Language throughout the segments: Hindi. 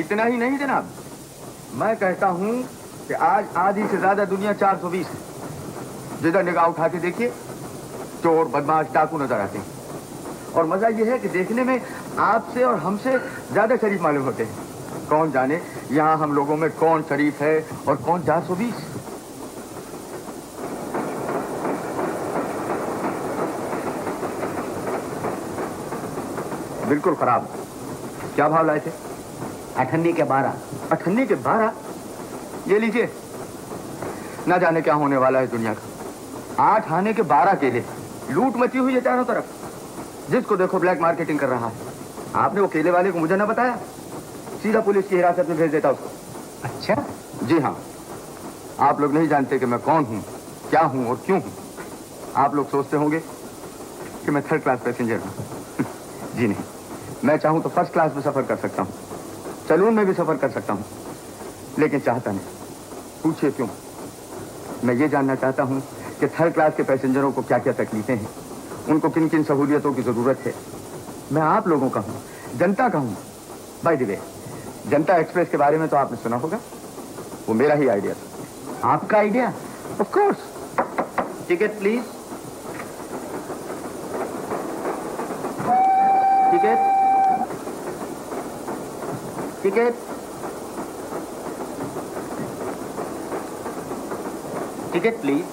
इतना ही नहीं जनाब, मैं कहता हूँ कि आज आधी से ज्यादा दुनिया 420 है। जिधर निगाह उठा के देखिए चोर, बदमाश, डाकू नजर आते हैं। और मजा यह है कि देखने में आपसे और हमसे ज्यादा शरीफ मालूम होते हैं। कौन जाने यहाँ हम लोगों में कौन शरीफ है और कौन 420। बिल्कुल खराब। क्या भाव लाए थे? 98 के 12। 98 के 12? ये लीजिए। ना जाने क्या होने वाला है दुनिया का। 8 आने के 12 केले, लूट मची हुई है चारों तरफ। जिसको देखो ब्लैक मार्केटिंग कर रहा है। आपने वो केले वाले को मुझे ना बताया, सीधा पुलिस की हिरासत में भेज देता उसको। अच्छा? जी हाँ। आप लोग नहीं जानते कि मैं कौन हूँ, क्या हूँ और क्यों हूँ। आप लोग सोचते होंगे कि मैं 3rd क्लास पैसेंजर हूँ। जी नहीं, मैं चाहूँ तो 1st क्लास में सफर कर सकता हूँ, सैलून में भी सफर कर सकता हूँ, लेकिन चाहता नहीं। पूछिए क्यों? मैं ये जानना चाहता हूँ कि 3rd क्लास के पैसेंजरों को क्या क्या तकलीफें हैं, उनको किन किन सहूलियतों की जरूरत है। मैं आप लोगों का हूँ, जनता का हूँ। By the way, Janata express के बारे में तो आपने सुना होगा, वो मेरा ही आइडिया था। आपका idea? Of course. Ticket please. Ticket, ticket, ticket please.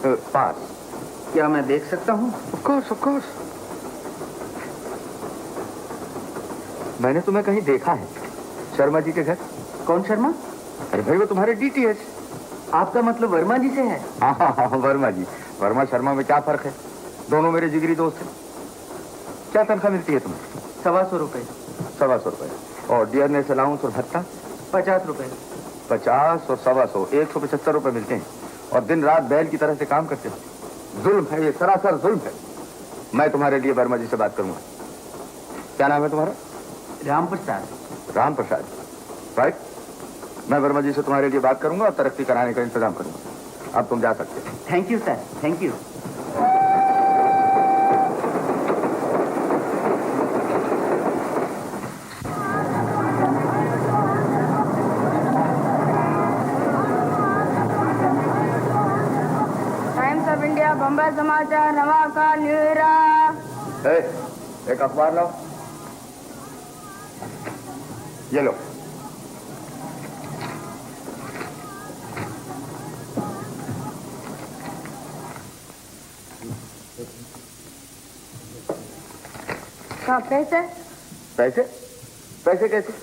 Pass. क्या मैं देख सकता हूँ? Of course, of course. मैंने तुम्हें कहीं देखा है, शर्मा जी के घर। कौन शर्मा? अरे भाई वो तुम्हारे DTH। आपका मतलब वर्मा जी से है? हाँ हाँ हाँ, वर्मा जी। वर्मा शर्मा में क्या फर्क है? दोनों मेरे जिगरी दोस्त हैं। क्या तनख्वाह मिलती है तुम्हें? 125 रुपए। 125 रुपए। और डियरनेस अलाउंस और भत्ता? 50 रुपए। 50 और 125, 175 रुपए मिलते हैं। और दिन रात बैल की तरह से काम करते हो। जुल्म है ये, सरासर जुल्म है। मैं तुम्हारे लिए वर्मा जी से बात करूंगा। क्या नाम है तुम्हारा? राम प्रसाद। राम प्रसाद, राइट। मैं वर्मा जी से तुम्हारे लिए बात करूंगा और तरक्की कराने का इंतजाम करूंगा। अब तुम जा सकते हो। Thank you sir, thank you. Times of India, Bombay Samachar, नवाका, न्यूरा। एक अखबार लाओ। ये लो। कहाँ पैसे? पैसे? पैसे कैसे?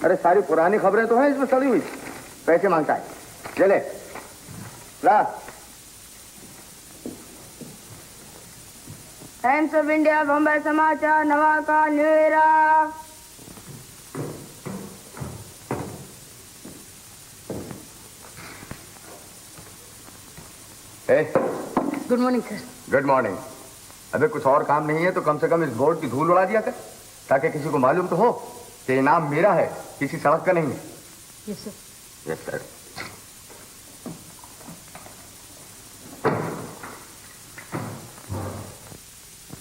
अरे सारी पुरानी खबरें तो हैं इसमें सड़ी हुई। पैसे मांगता है, ले ले। ला। Times of India, Bombay Samachar, नवाका, न्यूरा। Good morning sir. Good morning. अबे कुछ और काम नहीं है तो कम से कम इस बोर्ड की धूल उड़ा दिया कर, ताकि किसी को मालूम तो हो कि इनाम मेरा है, किसी सड़क का नहीं है। Yes sir. Yes sir.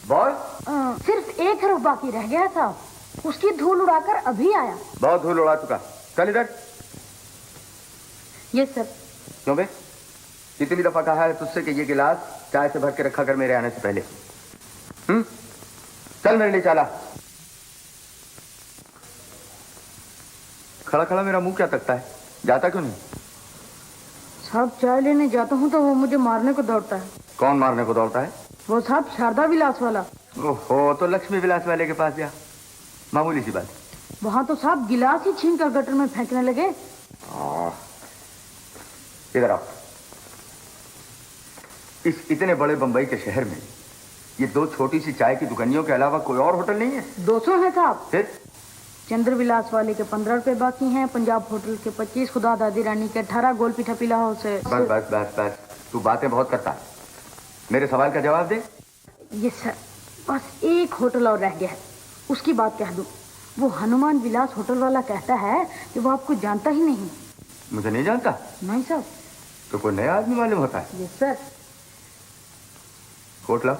Boy, सिर्फ एक हरफ बाकी रह गया था, उसकी धूल उड़ाकर अभी आया। बहुत धूल उड़ा चुका। चल इधर। Yes sir. क्यों बे? कितनी दफा कहा है तुझसे कि ये गिलास चाय से भर के रखा कर मेरे आने से पहले। चल मेरे लिए चाला। खड़ा खड़ा मेरा मुंह क्या तकता है? जाता क्यों नहीं? साहब चाय लेने जाता हूँ तो वो मुझे मारने को दौड़ता है। कौन मारने को दौड़ता है? वो साहब शारदा विलास वाला। ओहो, तो लक्ष्मी विलास वाले के पास जा, मामूली सी बात। वहाँ तो साहब गिलास ही छीन कर गटर में फेंकने लगे। इधर आओ। इस इतने बड़े बंबई के शहर में ये दो छोटी सी चाय की दुकानियों के अलावा कोई और होटल नहीं है? 200 है साहब। फिर? चंद्र विलास वाले के 15 रुपए बाकी हैं, पंजाब होटल के 25, खुदा दादी रानी के 18, गोलपीठा पीला हाउस से। बस बस बस बस, तू बातें बहुत करता है। मेरे सवाल का जवाब दे। ये सर, बस एक होटल और रह गया है, उसकी बात कह दूं। वो हनुमान विलास होटल वाला कहता है कि वो आपको जानता ही नहीं। मुझे नहीं जानता? नहीं सर। तो कोई नया आदमी मालूम होता है? Yes sir. कोट ला।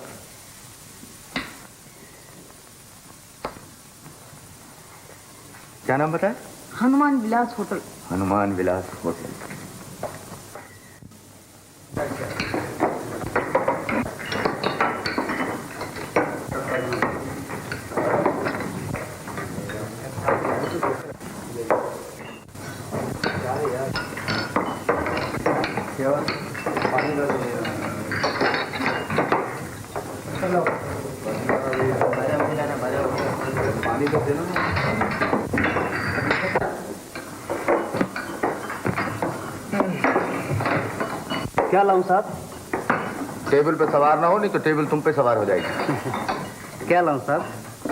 क्या नाम बताया? हनुमान विलास होटल। हनुमान विलास होटल। पानी तो देना। क्या लाऊं साहब? टेबल पे सवार ना हो, नहीं तो टेबल तुम पे सवार हो जाएगी। क्या लाऊं साहब?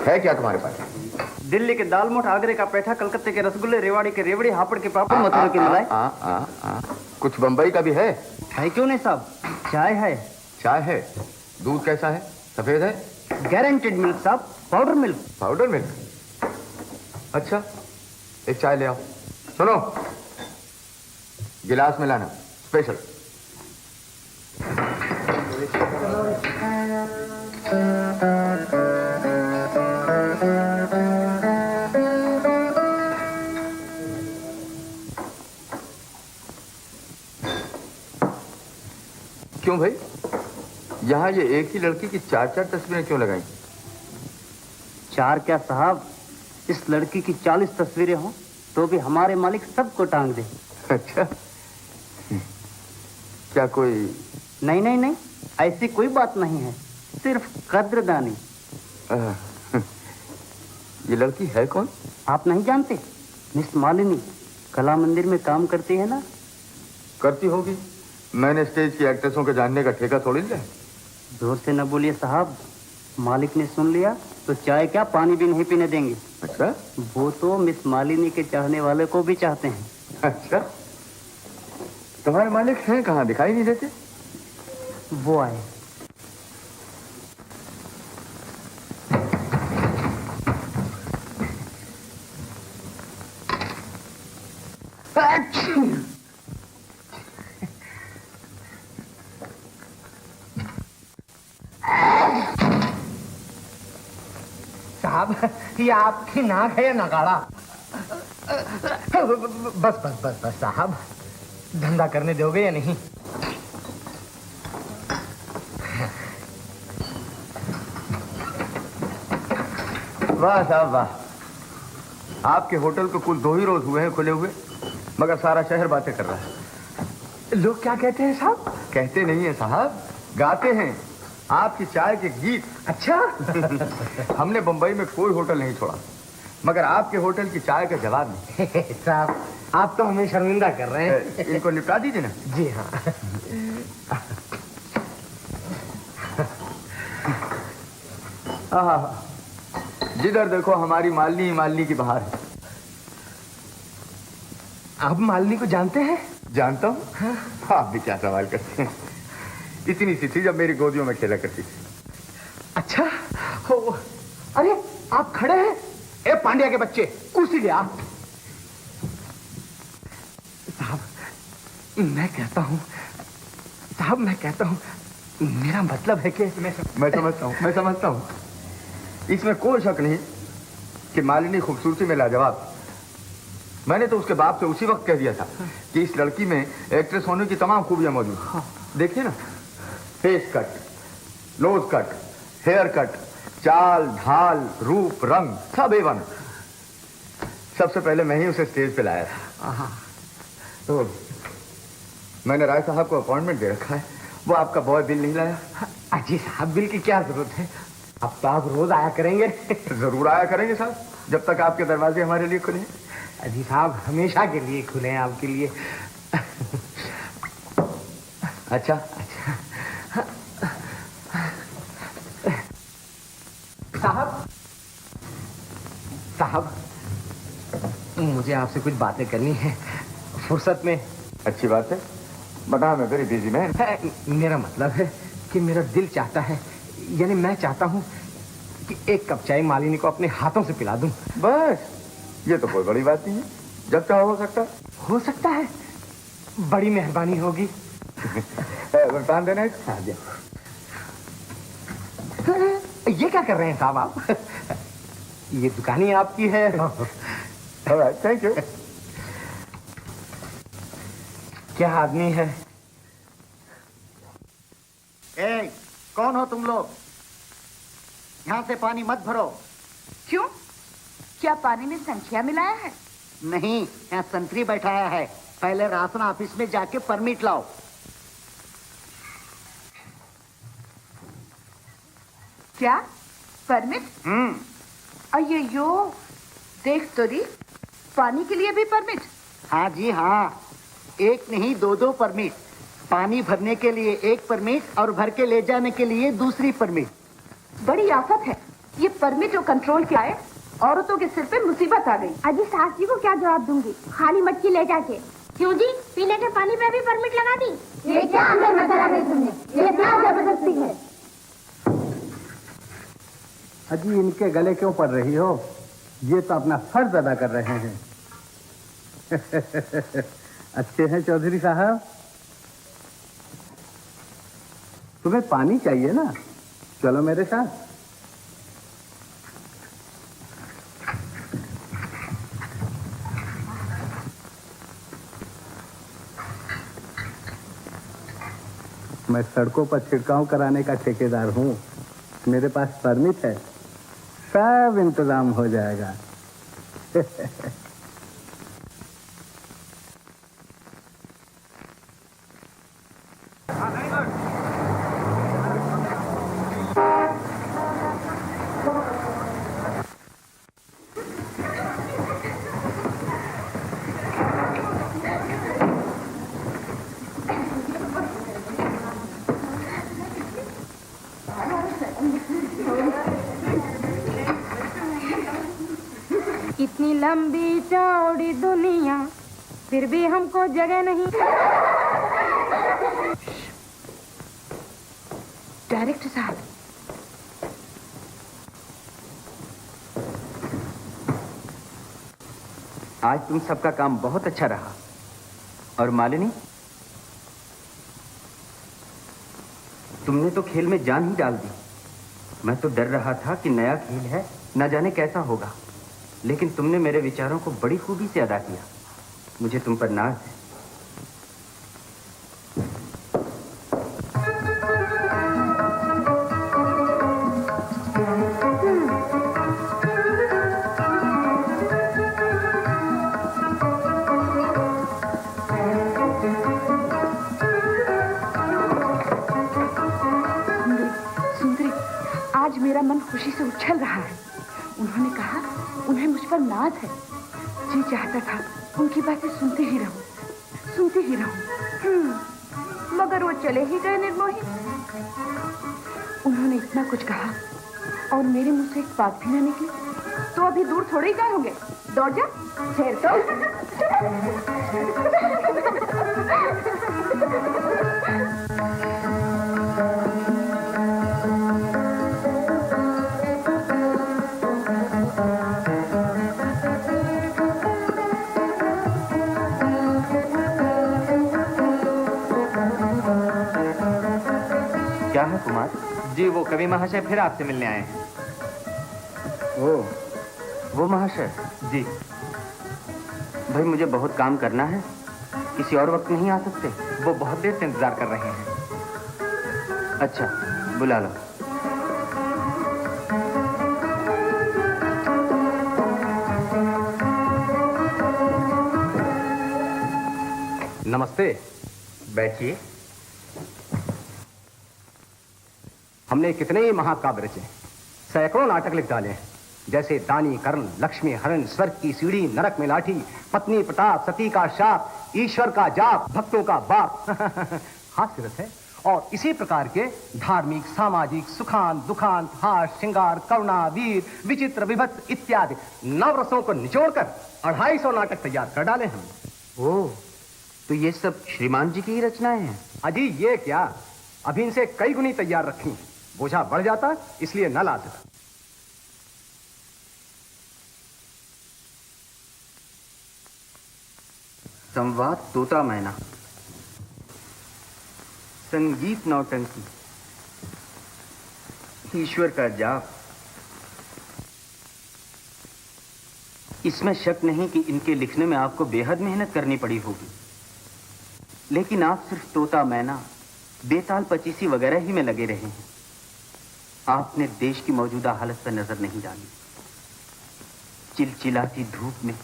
है क्या तुम्हारे पास? दिल्ली के दाल मोठ, आगरे का पेठा, कलकत्ते के रसगुल्ले, रेवाड़ी के रेवड़ी, हापड़ के पापड़, मथुरा की मलाई। कुछ बम्बई का भी है? है क्यों नहीं साहब, चाय है। चाय है? दूध कैसा है? सफेद है? गारंटेड मिल्क साहब, पाउडर मिल्क। Powder milk? अच्छा, एक चाय ले आओ। सुनो, गिलास में लाना, स्पेशल। क्यों भाई, यहाँ ये एक ही लड़की की 4-4 तस्वीरें क्यों लगाई? 4 क्या साहब, इस लड़की की 40 तस्वीरें हों तो भी हमारे मालिक सबको टांग दे। अच्छा, क्या कोई? नहीं नहीं नहीं, ऐसी कोई बात नहीं है, सिर्फ कद्रदानी। ये लड़की है कौन? आप नहीं जानते? मिस मालिनी, कला मंदिर में काम करती है ना। करती होगी, मैंने स्टेज की एक्ट्रेसों के जानने का ठेका थोड़ी लिया। जोर से न बोलिए साहब, मालिक ने सुन लिया तो चाय क्या पानी भी नहीं पीने देंगे। अच्छा? वो तो मिस मालिनी के चाहने वाले को भी चाहते हैं। अच्छा, तुम्हारे मालिक हैं कहाँ, दिखाई नहीं देते? वो आए। साहब, ये आपकी नाक है या नगाड़ा? बस बस बस बस साहब, धंधा करने दोगे या नहीं? वाह साहब वाह, आपके होटल को कुल 2 ही रोज हुए हैं खुले हुए, मगर सारा शहर बातें कर रहा है। लोग क्या कहते हैं साहब? कहते नहीं है साहब, गाते हैं आपकी चाय के गीत। अच्छा। हमने बंबई में कोई होटल नहीं छोड़ा, मगर आपके होटल की चाय का जवाब नहीं। साहब, आप तो हमें शर्मिंदा कर रहे हैं। इनको निपटा दीजिए ना। जी हाँ। जिधर देखो हमारी मालनी ही मालनी की बहार है। आप मालिनी को जानते हैं? जानता हूँ। हाँ? आप भी क्या सवाल करते हैं, इतनी सी थी जब मेरी गोदियों में खेला करती थी। अच्छा हो, अरे आप खड़े हैं? ए पांड्या के बच्चे, कुर्सी ले आ। साहब, मैं कहता हूँ, मेरा मतलब है कि मैं समझता हूँ। इसमें कोई शक नहीं कि मालिनी खूबसूरती में लाजवाब। मैंने तो उसके बाप से उसी वक्त कह दिया था कि इस लड़की में एक्ट्रेस होने की तमाम खूबियां मौजूद हैं। देखिए ना, face cut, nose cut, haircut, चाल ढाल, रूप रंग सब A1। सबसे पहले मैं ही उसे स्टेज पे लाया था। तो मैंने राय साहब को अपॉइंटमेंट दे रखा है, वो आपका बॉय बिल नहीं लाया। अजी साहब, बिल की क्या जरूरत है, अब तो आप रोज आया करेंगे। जरूर आया करेंगे साहब, जब तक आपके दरवाजे हमारे लिए खुले हैं। अजी साहब, हमेशा के लिए खुले हैं आपके लिए। अच्छा, साहब, मुझे आपसे कुछ बातें करनी है फुर्सत में। अच्छी बात है, बता, मैं वेरी बिजी मैन। मेरा मतलब है कि मेरा दिल चाहता है, यानी मैं चाहता हूँ कि एक कप चाय मालिनी को अपने हाथों से पिला दूं। बस, ये तो कोई बड़ी बात नहीं है, जब चाहो हो सकता है। हो सकता है, बड़ी मेहरबानी होगी। भुगतान देना है। ये क्या कर रहे हैं साहब आप? ये दुकान ही आपकी है। Thank you. क्या आदमी है? ए, कौन हो तुम लोग? यहाँ से पानी मत भरो। क्यों? क्या पानी में संख्या मिलाया है? नहीं, यहाँ संतरी बैठाया है। पहले राशन ऑफिस में जाके परमिट लाओ। क्या परमिट? अయ్యయ్యో, देख तो री, पानी के लिए भी परमिट? हाँ जी हाँ, एक नहीं दो परमिट। पानी भरने के लिए एक परमिट और भर के ले जाने के लिए दूसरी परमिट। बड़ी आफत है ये परमिट और कंट्रोल क्या है। औरतों के सिर पे मुसीबत आ गई। अजी सास जी को क्या जवाब दूंगी? खाली मटकी ले जाके। क्यों जी, पीने के पानी पे भी परमिट लगा दी? ये क्या अंदर मसाला गई तुमने? ये क्या जबरदस्ती है? अजी इनके गले क्यों पड़ रही हो? ये तो अपना फर्ज अदा कर रहे हैं। अच्छे हैं चौधरी साहब। तुम्हें पानी चाहिए ना? चलो मेरे साथ। मैं सड़कों पर छिड़काव कराने का ठेकेदार हूँ। मेरे पास परमिट है, सब इंतजाम हो जाएगा। इतनी लंबी चौड़ी दुनिया, फिर भी हमको जगह नहीं। डायरेक्टर साहब, आज तुम सबका काम बहुत अच्छा रहा। और मालिनी, तुमने तो खेल में जान ही डाल दी। मैं तो डर रहा था कि नया खेल है, न जाने कैसा होगा, लेकिन तुमने मेरे विचारों को बड़ी खूबी से अदा किया। मुझे तुम पर नाज है। सुंदरी, आज मेरा मन खुशी से उछल रहा है। उन्होंने कहा उन्हें मुझ पर नाज है। जी चाहता था उनकी बातें सुनते ही रहूं। मगर वो चले ही गए निर्मोही। उन्होंने इतना कुछ कहा और मेरे मुंह से एक बात भी ना निकली, तो अभी दूर थोड़े ही गए होंगे। दौड़ जा, शेर तो। क्या है कुमार? जी वो कवि महाशय फिर आपसे मिलने आए हैं। वो महाशय? जी। भाई मुझे बहुत काम करना है, किसी और वक्त नहीं आ सकते? वो बहुत देर से इंतजार कर रहे हैं। अच्छा, बुला लो। नमस्ते। बैठिए। हमने कितने ही महाकाव्य रचे, सैकड़ों नाटक लिख डाले हैं, जैसे दानी कर्ण, लक्ष्मी हरण, स्वर्ग की सीढ़ी, नरक में लाठी, पत्नी प्रताप, सती का शाप, ईश्वर का जाप, भक्तों का बाप। हास्य रस है। और इसी प्रकार के धार्मिक, सामाजिक, सुखांत, दुखांत, हास, श्रृंगार, करुणा, वीर, विचित्र, विभत्स इत्यादि नवरसों को निचोड़कर 250 नाटक तैयार कर डाले हम। ओह, तो ये सब श्रीमान जी की ही रचनाएं हैं? अजी ये क्या, अभी इनसे कई गुनी तैयार रखी, बोझा बढ़ जाता इसलिए न ला सका। संवाद तोता मैना, संगीत नौटंकी, ईश्वर का जाप, इसमें शक नहीं कि इनके लिखने में आपको बेहद मेहनत करनी पड़ी होगी, लेकिन आप सिर्फ तोता मैना, बेताल पचीसी वगैरह ही में लगे रहे हैं। आपने देश की मौजूदा हालत पर नजर नहीं डाली। चिलचिलाती धूप में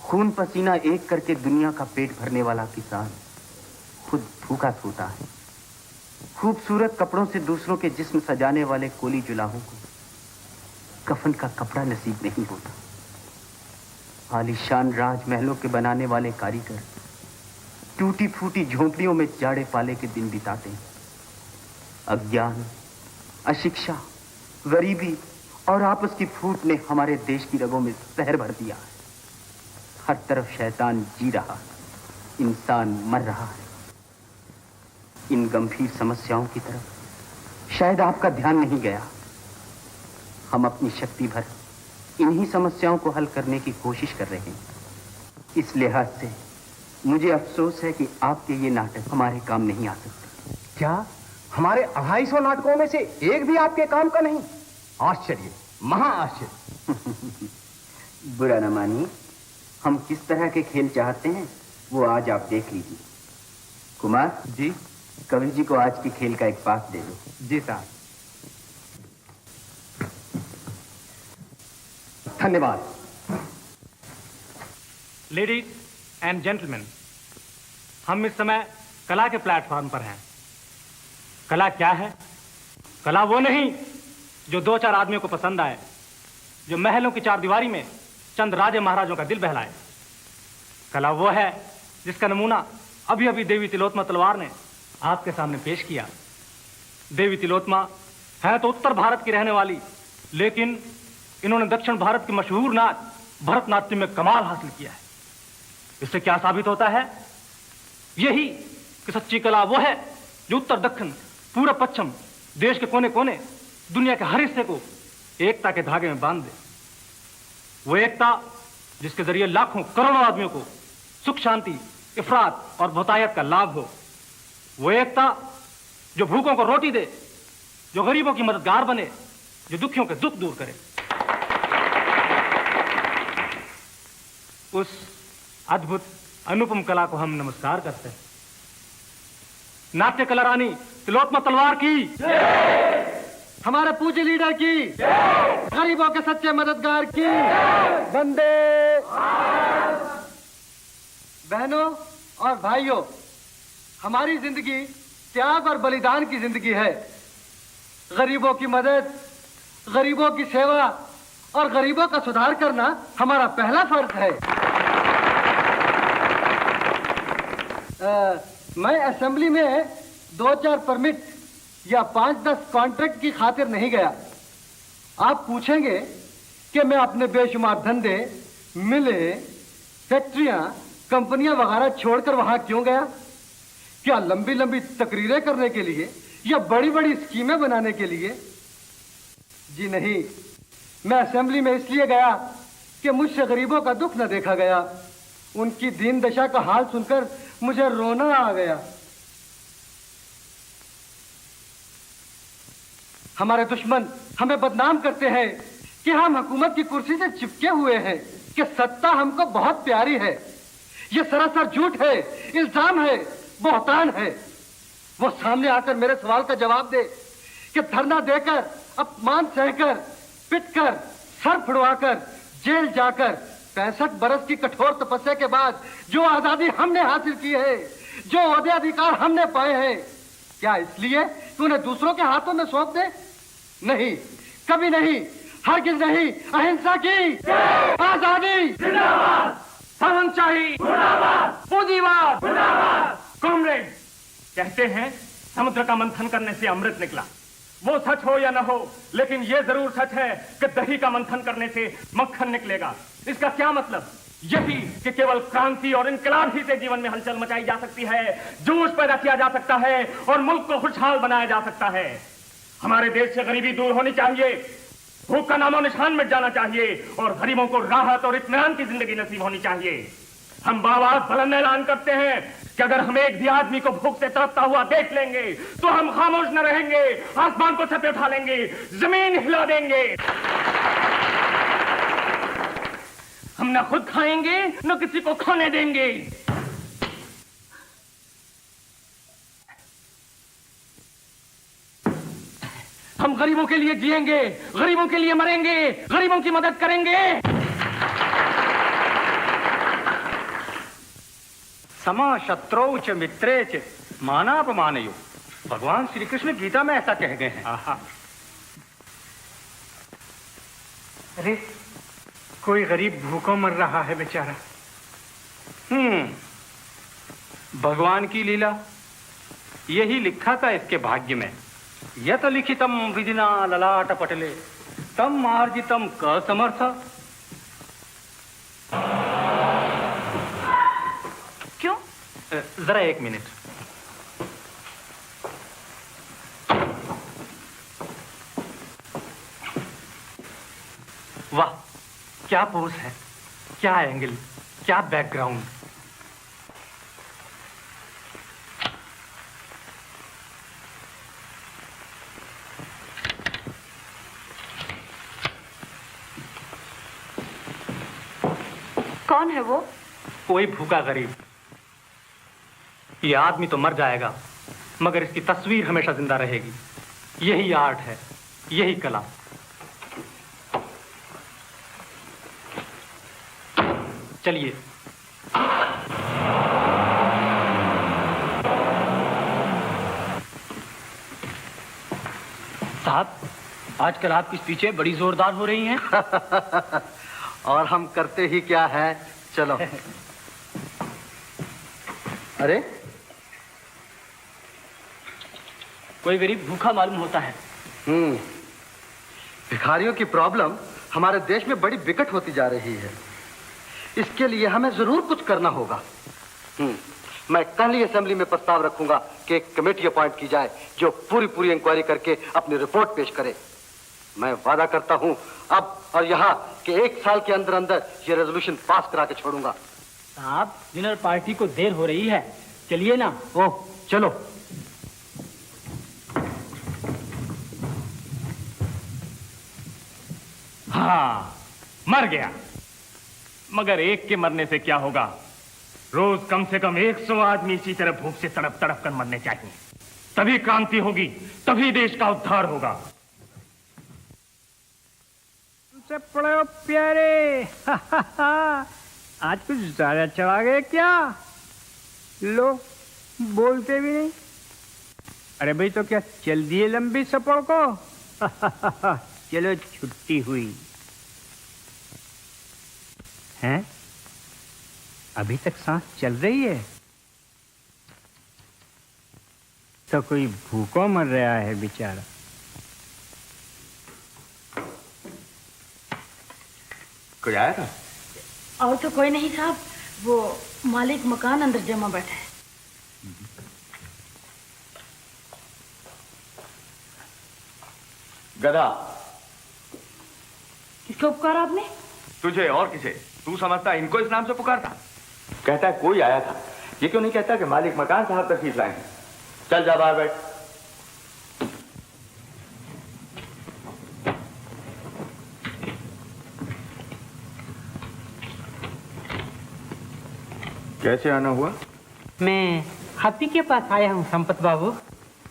खून पसीना एक करके दुनिया का पेट भरने वाला किसान खुद भूखा सोता है। खूबसूरत कपड़ों से दूसरों के जिस्म सजाने वाले कोली जुलाहों को कफन का कपड़ा नसीब नहीं होता। आलीशान राजमहलों के बनाने वाले कारीगर टूटी फूटी झोंपड़ियों में जाड़े पाले के दिन बिताते हैं। अज्ञान, अशिक्षा, गरीबी और आपस की फूट ने हमारे देश की रगों में जहर भर दिया है। हर तरफ शैतान जी रहा है, इंसान मर रहा है। इन गंभीर समस्याओं की तरफ शायद आपका ध्यान नहीं गया। हम अपनी शक्ति भर इन्हीं समस्याओं को हल करने की कोशिश कर रहे हैं। इस लिहाज से मुझे अफसोस है कि आपके ये नाटक हमारे काम नहीं आ सकते। क्या हमारे 250 नाटकों में से एक भी आपके काम का नहीं? आश्चर्य, महा आश्चर्य। बुरा न मानिए, हम किस तरह के खेल चाहते हैं वो आज आप देख लीजिए। कुमार जी, कवि जी को आज के खेल का एक पाठ दे दो। जी साहब। धन्यवाद। लेडीज एंड जेंटलमैन, हम इस समय कला के प्लेटफॉर्म पर हैं। कला क्या है? कला वो नहीं जो दो चार आदमियों को पसंद आए, जो महलों की चारदीवारी में चंद राजे महाराजों का दिल बहलाए। कला वो है जिसका नमूना अभी अभी देवी तिलोत्तमा तलवार ने आपके सामने पेश किया। देवी तिलोत्तमा है तो उत्तर भारत की रहने वाली, लेकिन इन्होंने दक्षिण भारत की मशहूर नाच भरतनाट्यम में कमाल हासिल किया है। इससे क्या साबित होता है? यही कि सच्ची कला वो है जो उत्तर दक्षिण पूर्व पश्चिम देश के कोने कोने दुनिया के हर हिस्से को एकता के धागे में बांध दे। वो एकता जिसके जरिए लाखों करोड़ों आदमियों को सुख शांति, इफरात और बहुतायत का लाभ हो। वो एकता जो भूखों को रोटी दे, जो गरीबों की मददगार बने, जो दुखियों के दुख दूर करे। उस अद्भुत अनुपम कला को हम नमस्कार करते हैं। नाट्य कला रानी तिलोत्तमा तलवार की, हमारे पूज्य लीडर की, गरीबों के सच्चे मददगार की। वंदे। बहनों और भाइयों, हमारी जिंदगी त्याग और बलिदान की जिंदगी है। गरीबों की मदद, गरीबों की सेवा और गरीबों का सुधार करना हमारा पहला फर्ज है। मैं असेंबली में 2-4 परमिट या 5-10 कॉन्ट्रैक्ट की खातिर नहीं गया। आप पूछेंगे कि मैं अपने बेशुमार धंधे, मिलें, फैक्ट्रियां, कंपनियां वगैरह छोड़कर वहां क्यों गया? क्या लंबी लंबी तकरीरें करने के लिए या बड़ी बड़ी स्कीमें बनाने के लिए? जी नहीं, मैं असेंबली में इसलिए गया कि मुझसे गरीबों का दुख न देखा गया। उनकी दीन दशा का हाल सुनकर मुझे रोना आ गया। हमारे दुश्मन हमें बदनाम करते हैं कि हम हुकूमत की कुर्सी से चिपके हुए हैं, कि सत्ता हमको बहुत प्यारी है। ये सरासर झूठ है, इल्जाम है, बहतान है। वो सामने आकर मेरे सवाल का जवाब दे कि धरना देकर, अपमान सहकर, पिटकर, सर फुड़वाकर, जेल जाकर 65 बरस की कठोर तपस्या के बाद जो आजादी हमने हासिल की है, जो ओहदे अधिकार हमने पाए हैं, क्या इसलिए कि उन्हें दूसरों के हाथों में सौंप दे? नहीं, कभी नहीं, हरगिज नहीं। अहिंसा की आजादी जिंदाबाद, सामंतशाही मुर्दाबाद, पूंजीवाद मुर्दाबाद। कॉमरेड, कहते हैं समुद्र का मंथन करने से अमृत निकला। वो सच हो या न हो, लेकिन ये जरूर सच है कि दही का मंथन करने से मक्खन निकलेगा। इसका क्या मतलब? यही कि केवल क्रांति और इनकलाब ही से जीवन में हलचल मचाई जा सकती है, जोश पैदा किया जा सकता है और मुल्क को खुशहाल बनाया जा सकता है। हमारे देश से गरीबी दूर होनी चाहिए, भूख का नामो निशान मिट जाना चाहिए और गरीबों को राहत और इत्मीनान की जिंदगी नसीब होनी चाहिए। हम बावाज़ बुलंद ऐलान करते हैं कि अगर हम एक भी आदमी को भूख से तड़पता हुआ देख लेंगे तो हम खामोश न रहेंगे, आसमान को छत पे उठा लेंगे, जमीन हिला देंगे। हम न खुद खाएंगे न किसी को खाने देंगे। हम गरीबों के लिए जिएंगे, गरीबों के लिए मरेंगे, गरीबों की मदद करेंगे। समा शत्रौ च मित्रे च मानापमानयो, भगवान श्री कृष्ण गीता में ऐसा कह गए हैं। अरे कोई गरीब भूखों मर रहा है बेचारा। भगवान की लीला, यही लिखा था इसके भाग्य में। यत लिखितम विधिना ललाट पटले तम मार्जितम क समर्थ। क्यों? जरा एक मिनट। वाह, क्या पोज है, क्या एंगल, क्या बैकग्राउंड। कौन है वो? कोई भूखा गरीब। ये आदमी तो मर जाएगा मगर इसकी तस्वीर हमेशा जिंदा रहेगी। यही आर्ट है, यही कला। चलिए। साहब, आजकल आपकी स्पीचें बड़ी जोरदार हो रही हैं। और हम करते ही क्या है, चलो। अरे कोई गरीब भूखा मालूम होता है। भिखारियों की प्रॉब्लम हमारे देश में बड़ी विकट होती जा रही है। इसके लिए हमें जरूर कुछ करना होगा। मैं कल ही असेंबली में प्रस्ताव रखूंगा कि एक कमेटी अपॉइंट की जाए जो पूरी इंक्वायरी करके अपनी रिपोर्ट पेश करे। मैं वादा करता हूं अब और यहाँ कि 1 साल के अंदर अंदर ये रेजोल्यूशन पास करा के छोड़ूंगा। साहब, डिनर पार्टी को देर हो रही है, चलिए ना। ओह, चलो। हाँ, मर गया। मगर एक के मरने से क्या होगा? रोज कम से कम 100 आदमी इसी तरह भूख से तड़प तड़प कर मरने चाहिए। तभी क्रांति होगी, तभी देश का उद्धार होगा। हमसे पड़े हो प्यारे। आज कुछ ज्यादा चढ़ा गए क्या? लो, बोलते भी नहीं। अरे भाई, तो क्या चल दिए लंबी सफर को? चलो, छुट्टी हुई हैं? अभी तक सांस चल रही है तो कोई भूखों मर रहा है बेचारा। कोई आया था? और तो कोई नहीं साहब, वो मालिक मकान अंदर जमा बैठा है। गधा। किसको पुकारा आपने? तुझे और किसे? तू समझता इनको इस नाम से पुकारता? कहता है कोई आया था। ये क्यों नहीं कहता कि मालिक मकान साहब तशरीफ लाए हैं? चल जा बाहर बैठ। कैसे आना हुआ? मैं हाथी के पास आया हूँ संपत बाबू।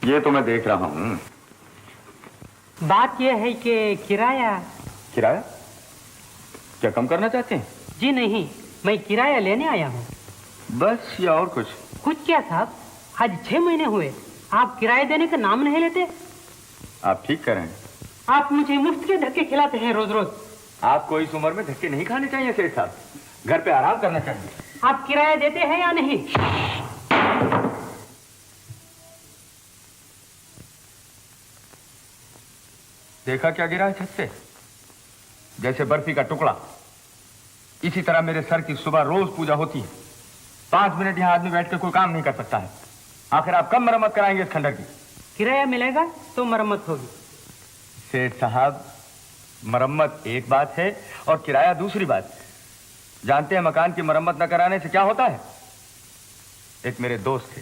ये तो मैं देख रहा हूँ। बात यह है कि किराया। किराया? क्या कम करना चाहते हैं? जी नहीं, मैं किराया लेने आया हूँ। बस, या और कुछ? कुछ क्या साहब, आज 6 महीने हुए आप किराया देने का नाम नहीं लेते। आप ठीक कर रहे हैं। आप मुझे मुफ्त के धक्के खिलाते हैं रोज रोज। आपको इस उम्र में धक्के नहीं खाने चाहिए सेठ साहब, घर पे आराम करना चाहिए। आप किराया देते हैं या नहीं? देखा क्या गिरा है छत से? जैसे बर्फी का टुकड़ा। इसी तरह मेरे सर की सुबह रोज पूजा होती है। 5 मिनट यहाँ आदमी बैठ के कोई काम नहीं कर सकता है। आखिर आप कब मरम्मत कराएंगे इस खंडर की? किराया मिलेगा तो मरम्मत होगी। सेठ साहब, मरम्मत एक बात है और किराया दूसरी बात। जानते हैं मकान की मरम्मत न कराने से क्या होता है? एक मेरे दोस्त थे,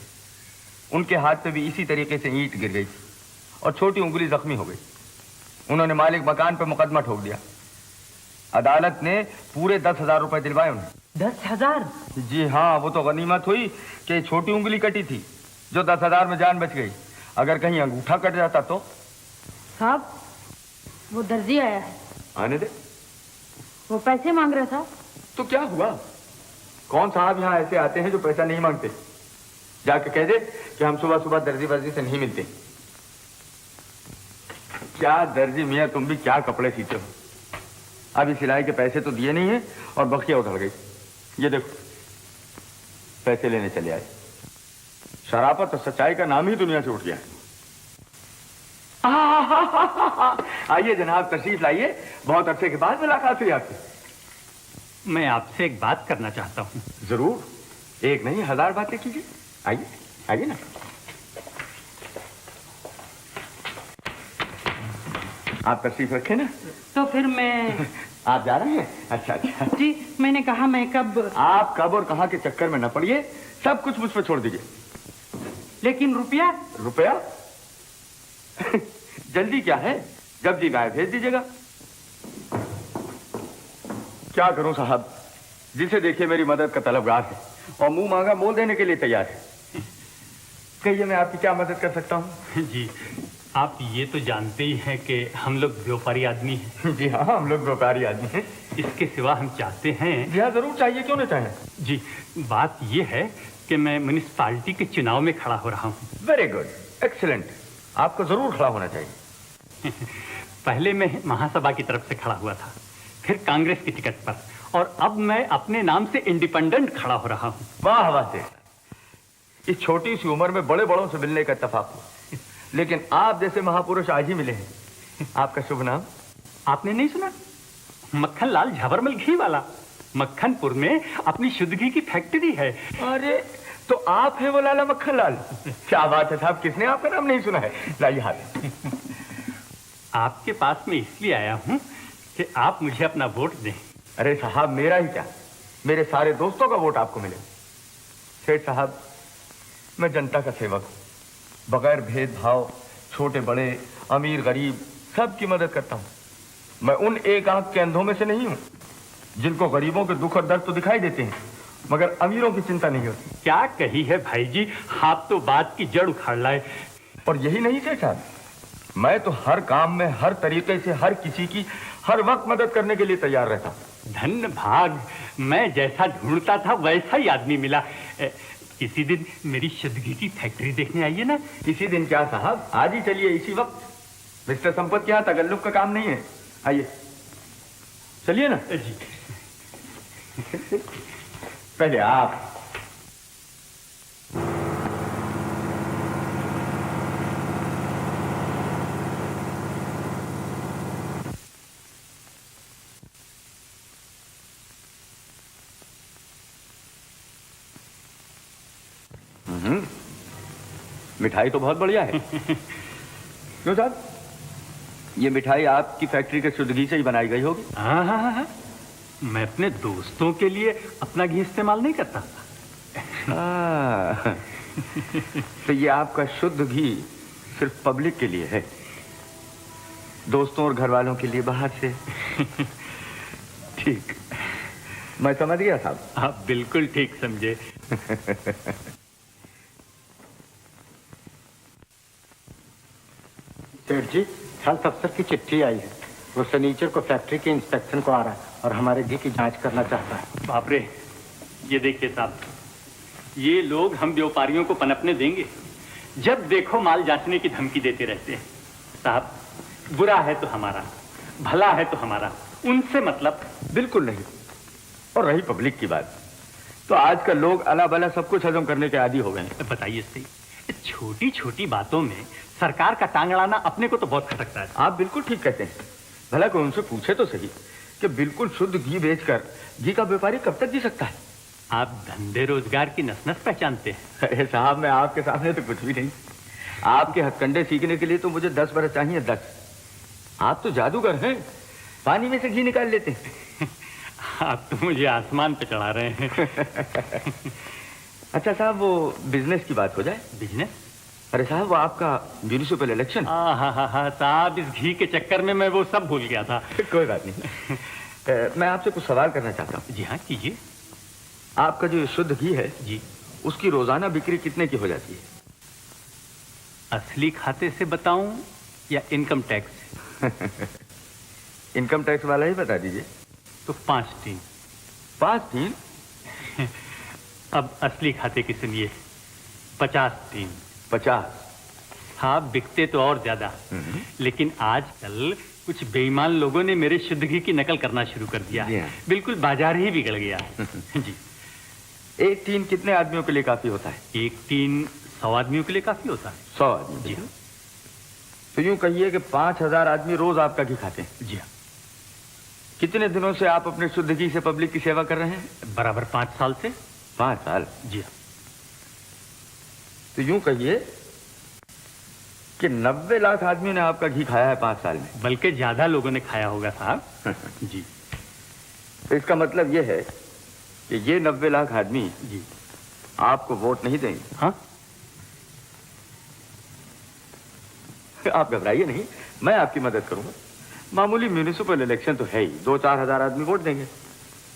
उनके हाथ पे भी इसी तरीके से ईंट गिर गई और छोटी उंगली जख्मी हो गई। उन्होंने मालिक मकान पे मुकदमा ठोक दिया। अदालत ने पूरे 10,000 रुपए दिलवाए उन्हें। 10,000? जी हाँ, वो तो गनीमत हुई कि छोटी उंगली कटी थी, जो 10,000 में जान बच गई। अगर कहीं अंगूठा कट जाता तो? साहब, वो दर्जी आया है। आने दे। वो पैसे मांग रहा था। तो क्या हुआ? कौन साहब यहाँ ऐसे आते हैं जो पैसा नहीं मांगते? जाके कह दे कि हम सुबह सुबह दर्जी वर्जी से नहीं मिलते। क्या दर्जी मियाँ, तुम भी क्या कपड़े सीते हो? अभी सिलाई के पैसे तो दिए नहीं है और बखिया उधड़ गई। ये देखो, पैसे लेने चले आए। शराफत और सच्चाई का नाम ही दुनिया से उठ गया है। आइए जनाब, तशरीफ लाइए। बहुत अरसे के बाद मुलाकात हुई आपसे। मैं आपसे एक बात करना चाहता हूँ। जरूर, एक नहीं 1000 बातें कीजिए। आइए आइए ना। आप तशरीफ रखें ना। तो फिर मैं आप जा रहे हैं? अच्छा अच्छा जी, मैंने कहा मैं कब। आप कब और कहाँ के चक्कर में न पड़िए, सब कुछ मुझ पर छोड़ दीजिए। लेकिन रुपया? रुपया जल्दी क्या है, जब जी गाय भेज दीजिएगा। क्या करूं साहब, जिसे देखिए मेरी मदद का तलबगार है और मुंह मांगा मोल देने के लिए तैयार है। कहिए मैं आपकी क्या मदद कर सकता हूं? जी, आप ये तो जानते ही हैं कि हम लोग व्यापारी आदमी हैं। जी हाँ, हम लोग व्यापारी आदमी हैं। इसके सिवा हम चाहते हैं। जी हाँ, जरूर चाहिए, क्यों नहीं चाहें। जी, बात ये है कि मैं म्युनिसिपालिटी के चुनाव में खड़ा हो रहा हूँ। Very good, excellent. आपको जरूर खड़ा होना चाहिए। पहले मैं महासभा की तरफ से खड़ा हुआ था, फिर कांग्रेस की टिकट पर, और अब मैं अपने नाम से इंडिपेंडेंट खड़ा हो रहा हूँ। वाह वाह, इस छोटी सी उम्र में बड़े बड़ों से मिलने का इत्तेफाक हुआ, लेकिन आप जैसे महापुरुष आज ही मिले हैं। आपका शुभ नाम? आपने नहीं सुना? मक्खन लाल झाबरमल घी वाला। मक्खनपुर में अपनी शुद्ध घी की फैक्ट्री है। अरे तो आप हैं वो लाला मक्खन लाल? क्या बात है साहब, किसने आपका नाम नहीं सुना है? लाइए हाथ। आपके पास में इसलिए आया हूं कि आप मुझे अपना वोट दें। अरे साहब, मेरा ही क्या, मेरे सारे दोस्तों का वोट आपको मिले। सेठ साहब, मैं जनता का सेवक हूं, बगैर भेदभाव छोटे बड़े अमीर गरीब सबकी मदद करता हूं। मैं उन एक आंख के अंधों में से नहीं हूं जिनको गरीबों के दुख और दर्द तो दिखाई देते हैं मगर अमीरों की चिंता नहीं होती। क्या कही है भाई जी, आप तो बात की जड़ उखाड़ लाए। और यही नहीं सेठ साहब, मैं तो हर काम में हर तरीके से हर किसी की हर वक्त मदद करने के लिए तैयार रहता। धन्य भाग, मैं जैसा ढूंढता था वैसा ही आदमी मिला। किसी दिन मेरी शुद्ध घी की फैक्ट्री देखने आइए ना। इसी दिन क्या साहब, आज ही चलिए, इसी वक्त। मिस्टर संपत के यहाँ तगल्लुक का काम नहीं है। आइए चलिए ना जी। पहले आप। मिठाई तो बहुत बढ़िया है। क्यों साहब, ये मिठाई आपकी फैक्ट्री के शुद्ध घी से ही बनाई गई होगी? हाँ हाँ हाँ, मैं अपने दोस्तों के लिए अपना घी इस्तेमाल नहीं करता। तो ये आपका शुद्ध घी सिर्फ पब्लिक के लिए है, दोस्तों और घर वालों के लिए बाहर से। ठीक, मैं समझ गया साहब। आप बिल्कुल ठीक समझे। सेठ जी, हेल्थ अफसर की चिट्ठी आई है। वो सनीचर को फैक्ट्री के इंस्पेक्शन को आ रहा है और हमारे घी की जांच करना चाहता है। बाप रे, ये देखिए साहब, ये लोग हम व्यापारियों को पनपने देंगे? जब देखो माल जांचने की धमकी देते रहते हैं। साहब, बुरा है तो हमारा, भला है तो हमारा, उनसे मतलब बिल्कुल नहीं। और रही पब्लिक की बात, तो आजकल लोग अला बला सब कुछ हजम करने के आदी हो गए हैं। बताइए सही, छोटी छोटी बातों में सरकार का टांग अड़ाना अपने को तो बहुत खटकता है। आप बिल्कुल ठीक कहते हैं। भला कोई उनसे पूछे तो सही कि बिल्कुल शुद्ध घी बेचकर घी का व्यापारी कब तक जी सकता है? आप धंधे रोजगार की नस नस पहचानते हैं। अरे साहब, मैं आपके सामने तो कुछ भी नहीं। आपके हथकंडे सीखने के लिए तो मुझे 10 बरस चाहिए, 10। आप तो जादूगर हैं, पानी में से घी निकाल लेते हैं। आप तो मुझे आसमान पे चढ़ा रहे हैं। अच्छा साहब, वो बिजनेस की बात हो जाए। बिजनेस? अरे साहब, वो आपका म्यूनिसिपल इलेक्शन। हाँ साहब, इस घी के चक्कर में मैं वो सब भूल गया था। कोई बात नहीं। मैं आपसे कुछ सवाल करना चाहता हूँ। जी हाँ, कीजिए। आपका जो शुद्ध घी है जी, उसकी रोजाना बिक्री कितने की हो जाती है? असली खाते से बताऊं या इनकम टैक्स से? इनकम टैक्स वाला ही बता दीजिए। तो 5 टीन। 5 टीन? अब असली खाते की सुनिए, 50 टीन। 50? हाँ, बिकते तो और ज्यादा, लेकिन आजकल कुछ बेईमान लोगों ने मेरे शुद्ध घी की नकल करना शुरू कर दिया जी है। हाँ। बिल्कुल बाजार ही बिगड़ गया है। जी। 1 टीन कितने आदमियों के लिए काफी होता है? 1 टीन 100 आदमियों के लिए काफी होता है। 100 आदमी? जी हाँ। तो यूं कहिए कि 5000 आदमी रोज आपका घी खाते हैं। जी हाँ। कितने दिनों से आप अपने शुद्ध घी से पब्लिक की सेवा कर रहे हैं? बराबर 5 साल से। 5 साल? जी हाँ। तो यूं कहिए कि 90 लाख आदमी ने आपका घी खाया है 5 साल में। बल्कि ज्यादा लोगों ने खाया होगा साहब। जी। तो इसका मतलब यह है कि ये 90 लाख आदमी जी आपको वोट नहीं देंगे। हाँ, आप घबराइए नहीं, मैं आपकी मदद करूंगा। मामूली म्यूनिसिपल इलेक्शन तो है ही, 2-4 हजार आदमी वोट देंगे।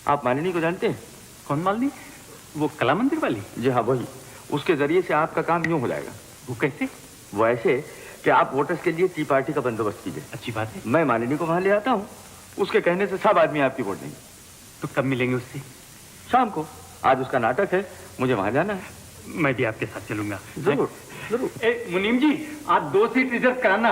आप मालिनी को जानते हैं? कौन मालनी? वो कला मंदिर वाली? जी हाँ, वही। उसके जरिए से आपका काम यूं हो जाएगा। वो कैसे? वो ऐसे कि आप वोटर्स के लिए टी पार्टी का बंदोबस्त कीजिए। अच्छी बात है। मैं मालिनी को वहां ले आता हूँ, उसके कहने से सब आदमी आपकी वोट देंगे। तो कब मिलेंगे उससे? शाम को। आज उसका नाटक है, मुझे वहां जाना है। मैं भी आपके साथ चलूंगा। जरूर जरूर। ए, मुनीम जी, आप 2 सीट रिजर्व कराना।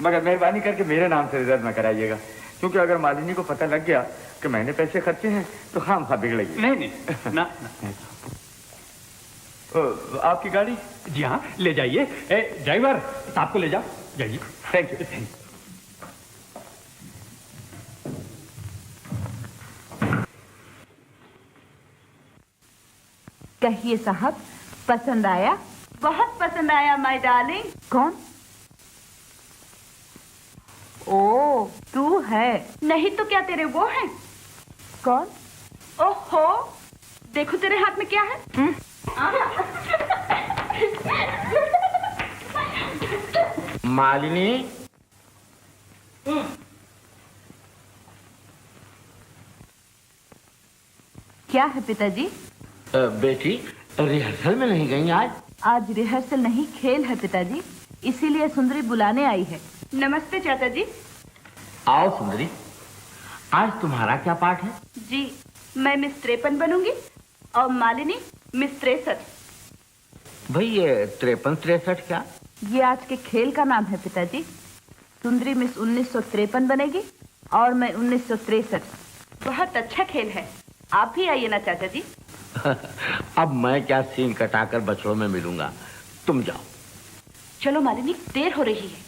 मगर मेहरबानी करके मेरे नाम से रिजर्व न कराइएगा, क्योंकि अगर मालिनी को पता लग गया कि मैंने पैसे खर्चे हैं तो खामखा बिगड़ेगी। नहीं नहीं, ना, ना। आपकी गाड़ी? जी हाँ, ले जाइए। ए, ड्राइवर साहब को ले जाओ। जाइए। Thank you. कहिए साहब, पसंद आया? बहुत पसंद आया माय डार्लिंग। कौन? ओ, तू है? नहीं तो क्या तेरे वो है? कौन? ओहो, देखो तेरे हाथ में क्या है? मालिनी, क्या है पिताजी? बेटी रिहर्सल में नहीं गई आज? आज रिहर्सल नहीं, खेल है पिताजी, इसीलिए सुंदरी बुलाने आई है। नमस्ते चाचा जी। आओ सुंदरी, आज तुम्हारा क्या पाठ है? जी, मैं मिस 53 बनूंगी और मालिनी मिस 63। भाई ये 53-63 क्या? ये आज के खेल का नाम है पिताजी। सुंदरी मिस 1953 बनेगी और मैं 1963। बहुत अच्छा खेल है, आप भी आइए ना चाचा जी। अब मैं क्या सीन कटाकर बछड़ों में मिलूंगा, तुम जाओ। चलो मालिनी, देर हो रही है।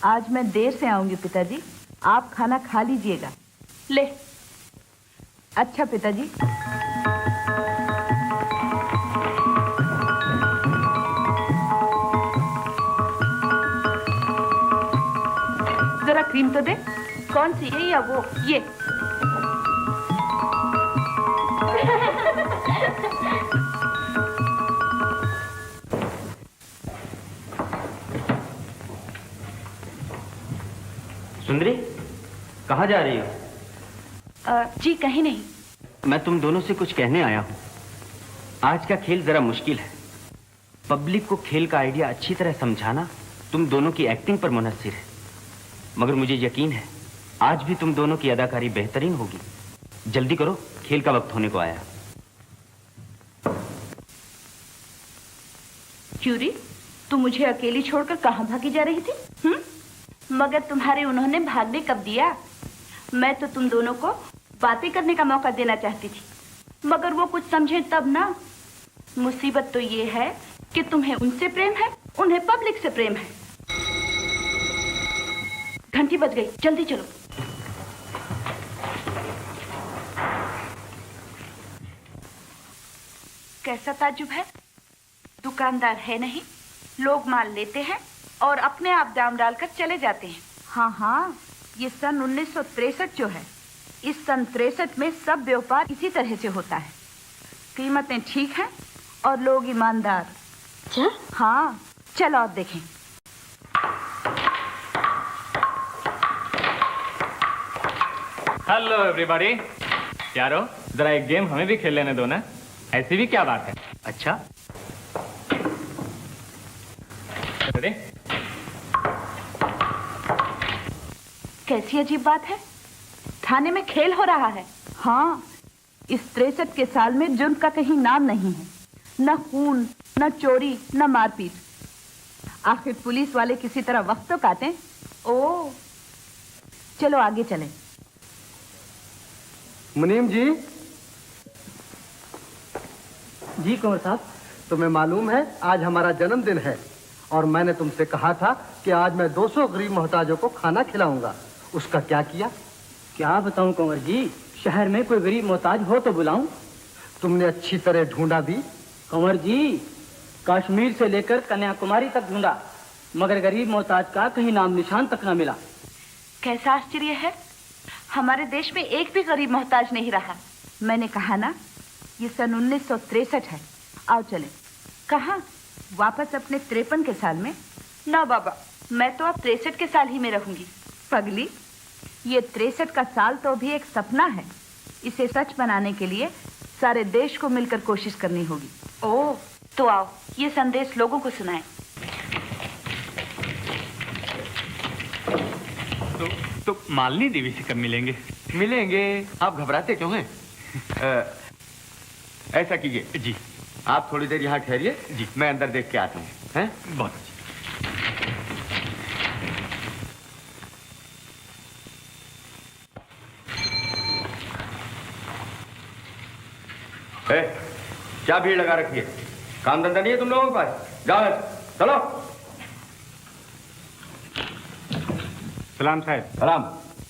आज मैं देर से आऊंगी पिताजी, आप खाना खा लीजिएगा। ले। अच्छा पिताजी। जरा क्रीम तो दे। कौन सी, ये या वो? ये। सुंदरी, कहाँ जा रही हो? जी कहीं नहीं। मैं तुम दोनों से कुछ कहने आया हूँ। आज का खेल जरा मुश्किल है। पब्लिक को खेल का आइडिया अच्छी तरह समझाना तुम दोनों की एक्टिंग पर मुनहसिर है, मगर मुझे यकीन है आज भी तुम दोनों की अदाकारी बेहतरीन होगी। जल्दी करो, खेल का वक्त होने को आया। क्यूरी, तू मुझे अकेली छोड़कर कहाँ भागी जा रही थी? मगर तुम्हारे उन्होंने भागने कब दिया? मैं तो तुम दोनों को बातें करने का मौका देना चाहती थी, मगर वो कुछ समझे तब ना। मुसीबत तो ये है कि तुम्हें उनसे प्रेम है, उन्हें पब्लिक से प्रेम है। घंटी बज गई, जल्दी चलो। कैसा ताज्जुब है, दुकानदार है नहीं, लोग माल लेते हैं और अपने आप दाम डालकर चले जाते हैं। हाँ हाँ, ये सन 1963 जो है, इस सन 63 में सब व्यापार इसी तरह से होता है। कीमतें ठीक हैं और लोग ईमानदार। हाँ, चलो और देखें। Hello everybody. यारो जरा एक गेम हमें भी खेल लेने दो ना, ऐसी भी क्या बात है। अच्छा, अरे कैसी अजीब बात है, थाने में खेल हो रहा है। हाँ, इस 63 के साल में जुर्म का कहीं नाम नहीं है, न खून, न चोरी, न मारपीट। आखिर पुलिस वाले किसी तरह वक्त तो काटें। ओह, चलो आगे चलें। मुनीम जी। जी कुंवर साहब। तुम्हें मालूम है आज हमारा जन्मदिन है और मैंने तुमसे कहा था कि आज मैं 200 गरीब मोहताजों को खाना खिलाऊंगा। उसका क्या किया? क्या बताऊं कुंवर जी, शहर में कोई गरीब मोहताज हो तो बुलाऊं? तुमने अच्छी तरह ढूंढा भी? कुंवर जी, कश्मीर से लेकर कन्याकुमारी तक ढूंढा, मगर गरीब मोहताज का कहीं नाम निशान तक न मिला। कैसा आश्चर्य है, हमारे देश में एक भी गरीब मोहताज नहीं रहा। मैंने कहा ना, ये सन 1963 है। आओ चले। कहाँ? वापस अपने 53 के साल में? ना बाबा, मैं तो अब 63 के साल ही में रहूंगी। पगली, ये 63 का साल तो भी एक सपना है। इसे सच बनाने के लिए सारे देश को मिलकर कोशिश करनी होगी। ओह, तो आओ ये संदेश लोगों को सुनाएं। तो मालिनी देवी से कब मिलेंगे? मिलेंगे, आप घबराते क्यों हैं? ऐसा कीजिए जी, आप थोड़ी देर यहाँ ठहरिए जी, मैं अंदर देख के आता हूँ। हैं? बहुत अच्छी। क्या भीड़ लगा रखी है? काम धंधा नहीं है तुम लोगों के पास? जाओ चलो। सलाम साहब। सलाम।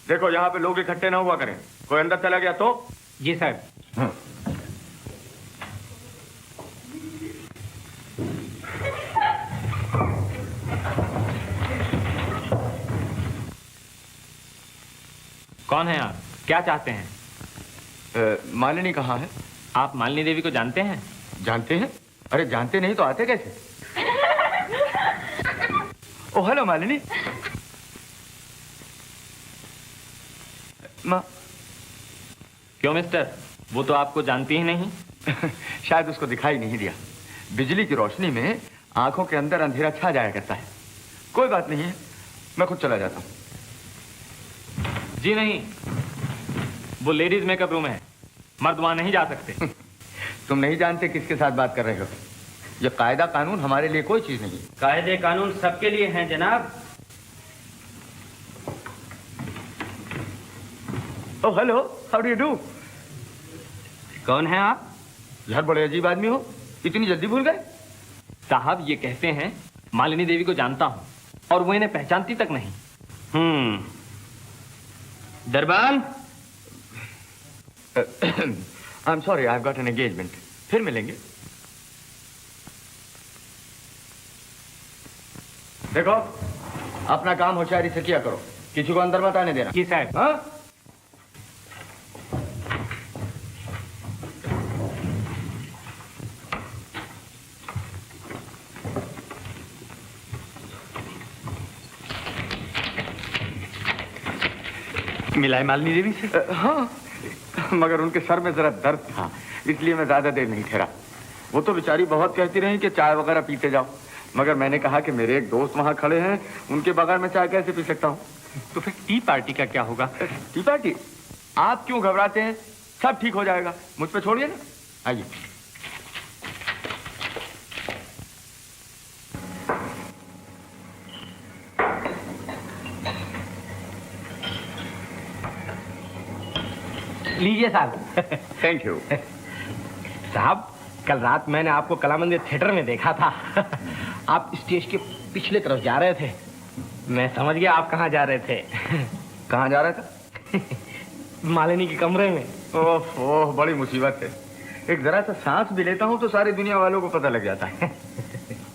देखो यहाँ पे लोग इकट्ठे ना हुआ करें, कोई अंदर चला गया तो? जी साहब। कौन है आप? क्या चाहते हैं? मालिनी कहाँ है? आप मालिनी देवी को जानते हैं? जानते हैं? अरे जानते नहीं तो आते कैसे? ओ हेलो मालिनी। माँ। क्यों मिस्टर, वो तो आपको जानती ही नहीं। शायद उसको दिखाई नहीं दिया। बिजली की रोशनी में आंखों के अंदर अंधेरा छा जाया करता है। कोई बात नहीं है, मैं खुद चला जाता हूँ। जी नहीं, वो लेडीज मेकअप रूम है, मर्द वहां नहीं जा सकते। तुम नहीं जानते किसके साथ बात कर रहे हो। ये कायदा कानून हमारे लिए कोई चीज नहीं। कायदे कानून सबके लिए हैं जनाब। Oh hello, how do you do? कौन है आप? यार बड़े अजीब आदमी हो, इतनी जल्दी भूल गए? साहब ये कहते हैं मालिनी देवी को जानता हूं और वो इन्हें पहचानती तक नहीं। दरबान। I am sorry, I have got an engagement. फिर मिलेंगे। देखो, अपना काम होशियारी से किया करो, किसी को अंदर मत आने देना। जी साहब। हाँ? मिला है मालिनी देवी से? हाँ, मगर उनके सर में जरा दर्द था, इसलिए मैं ज्यादा देर नहीं ठहरा। वो तो बेचारी बहुत कहती रही कि चाय वगैरह पीते जाओ, मगर मैंने कहा कि मेरे एक दोस्त वहां खड़े हैं, उनके बगैर मैं चाय कैसे पी सकता हूँ। तो फिर टी पार्टी का क्या होगा? T party? आप क्यों घबराते हैं, सब ठीक हो जाएगा, मुझ पे छोड़िए ना। आइए। लीजिए साहब। Thank you. साहब कल रात मैंने आपको कलामंदिर थिएटर में देखा था। आप स्टेज के पिछले तरफ जा रहे थे, मैं समझ गया आप कहाँ जा रहे थे। कहाँ जा रहा था? मालिनी के कमरे में। ओह, बड़ी मुसीबत है। एक जरा सा सांस भी लेता हूँ तो सारी दुनिया वालों को पता लग जाता है।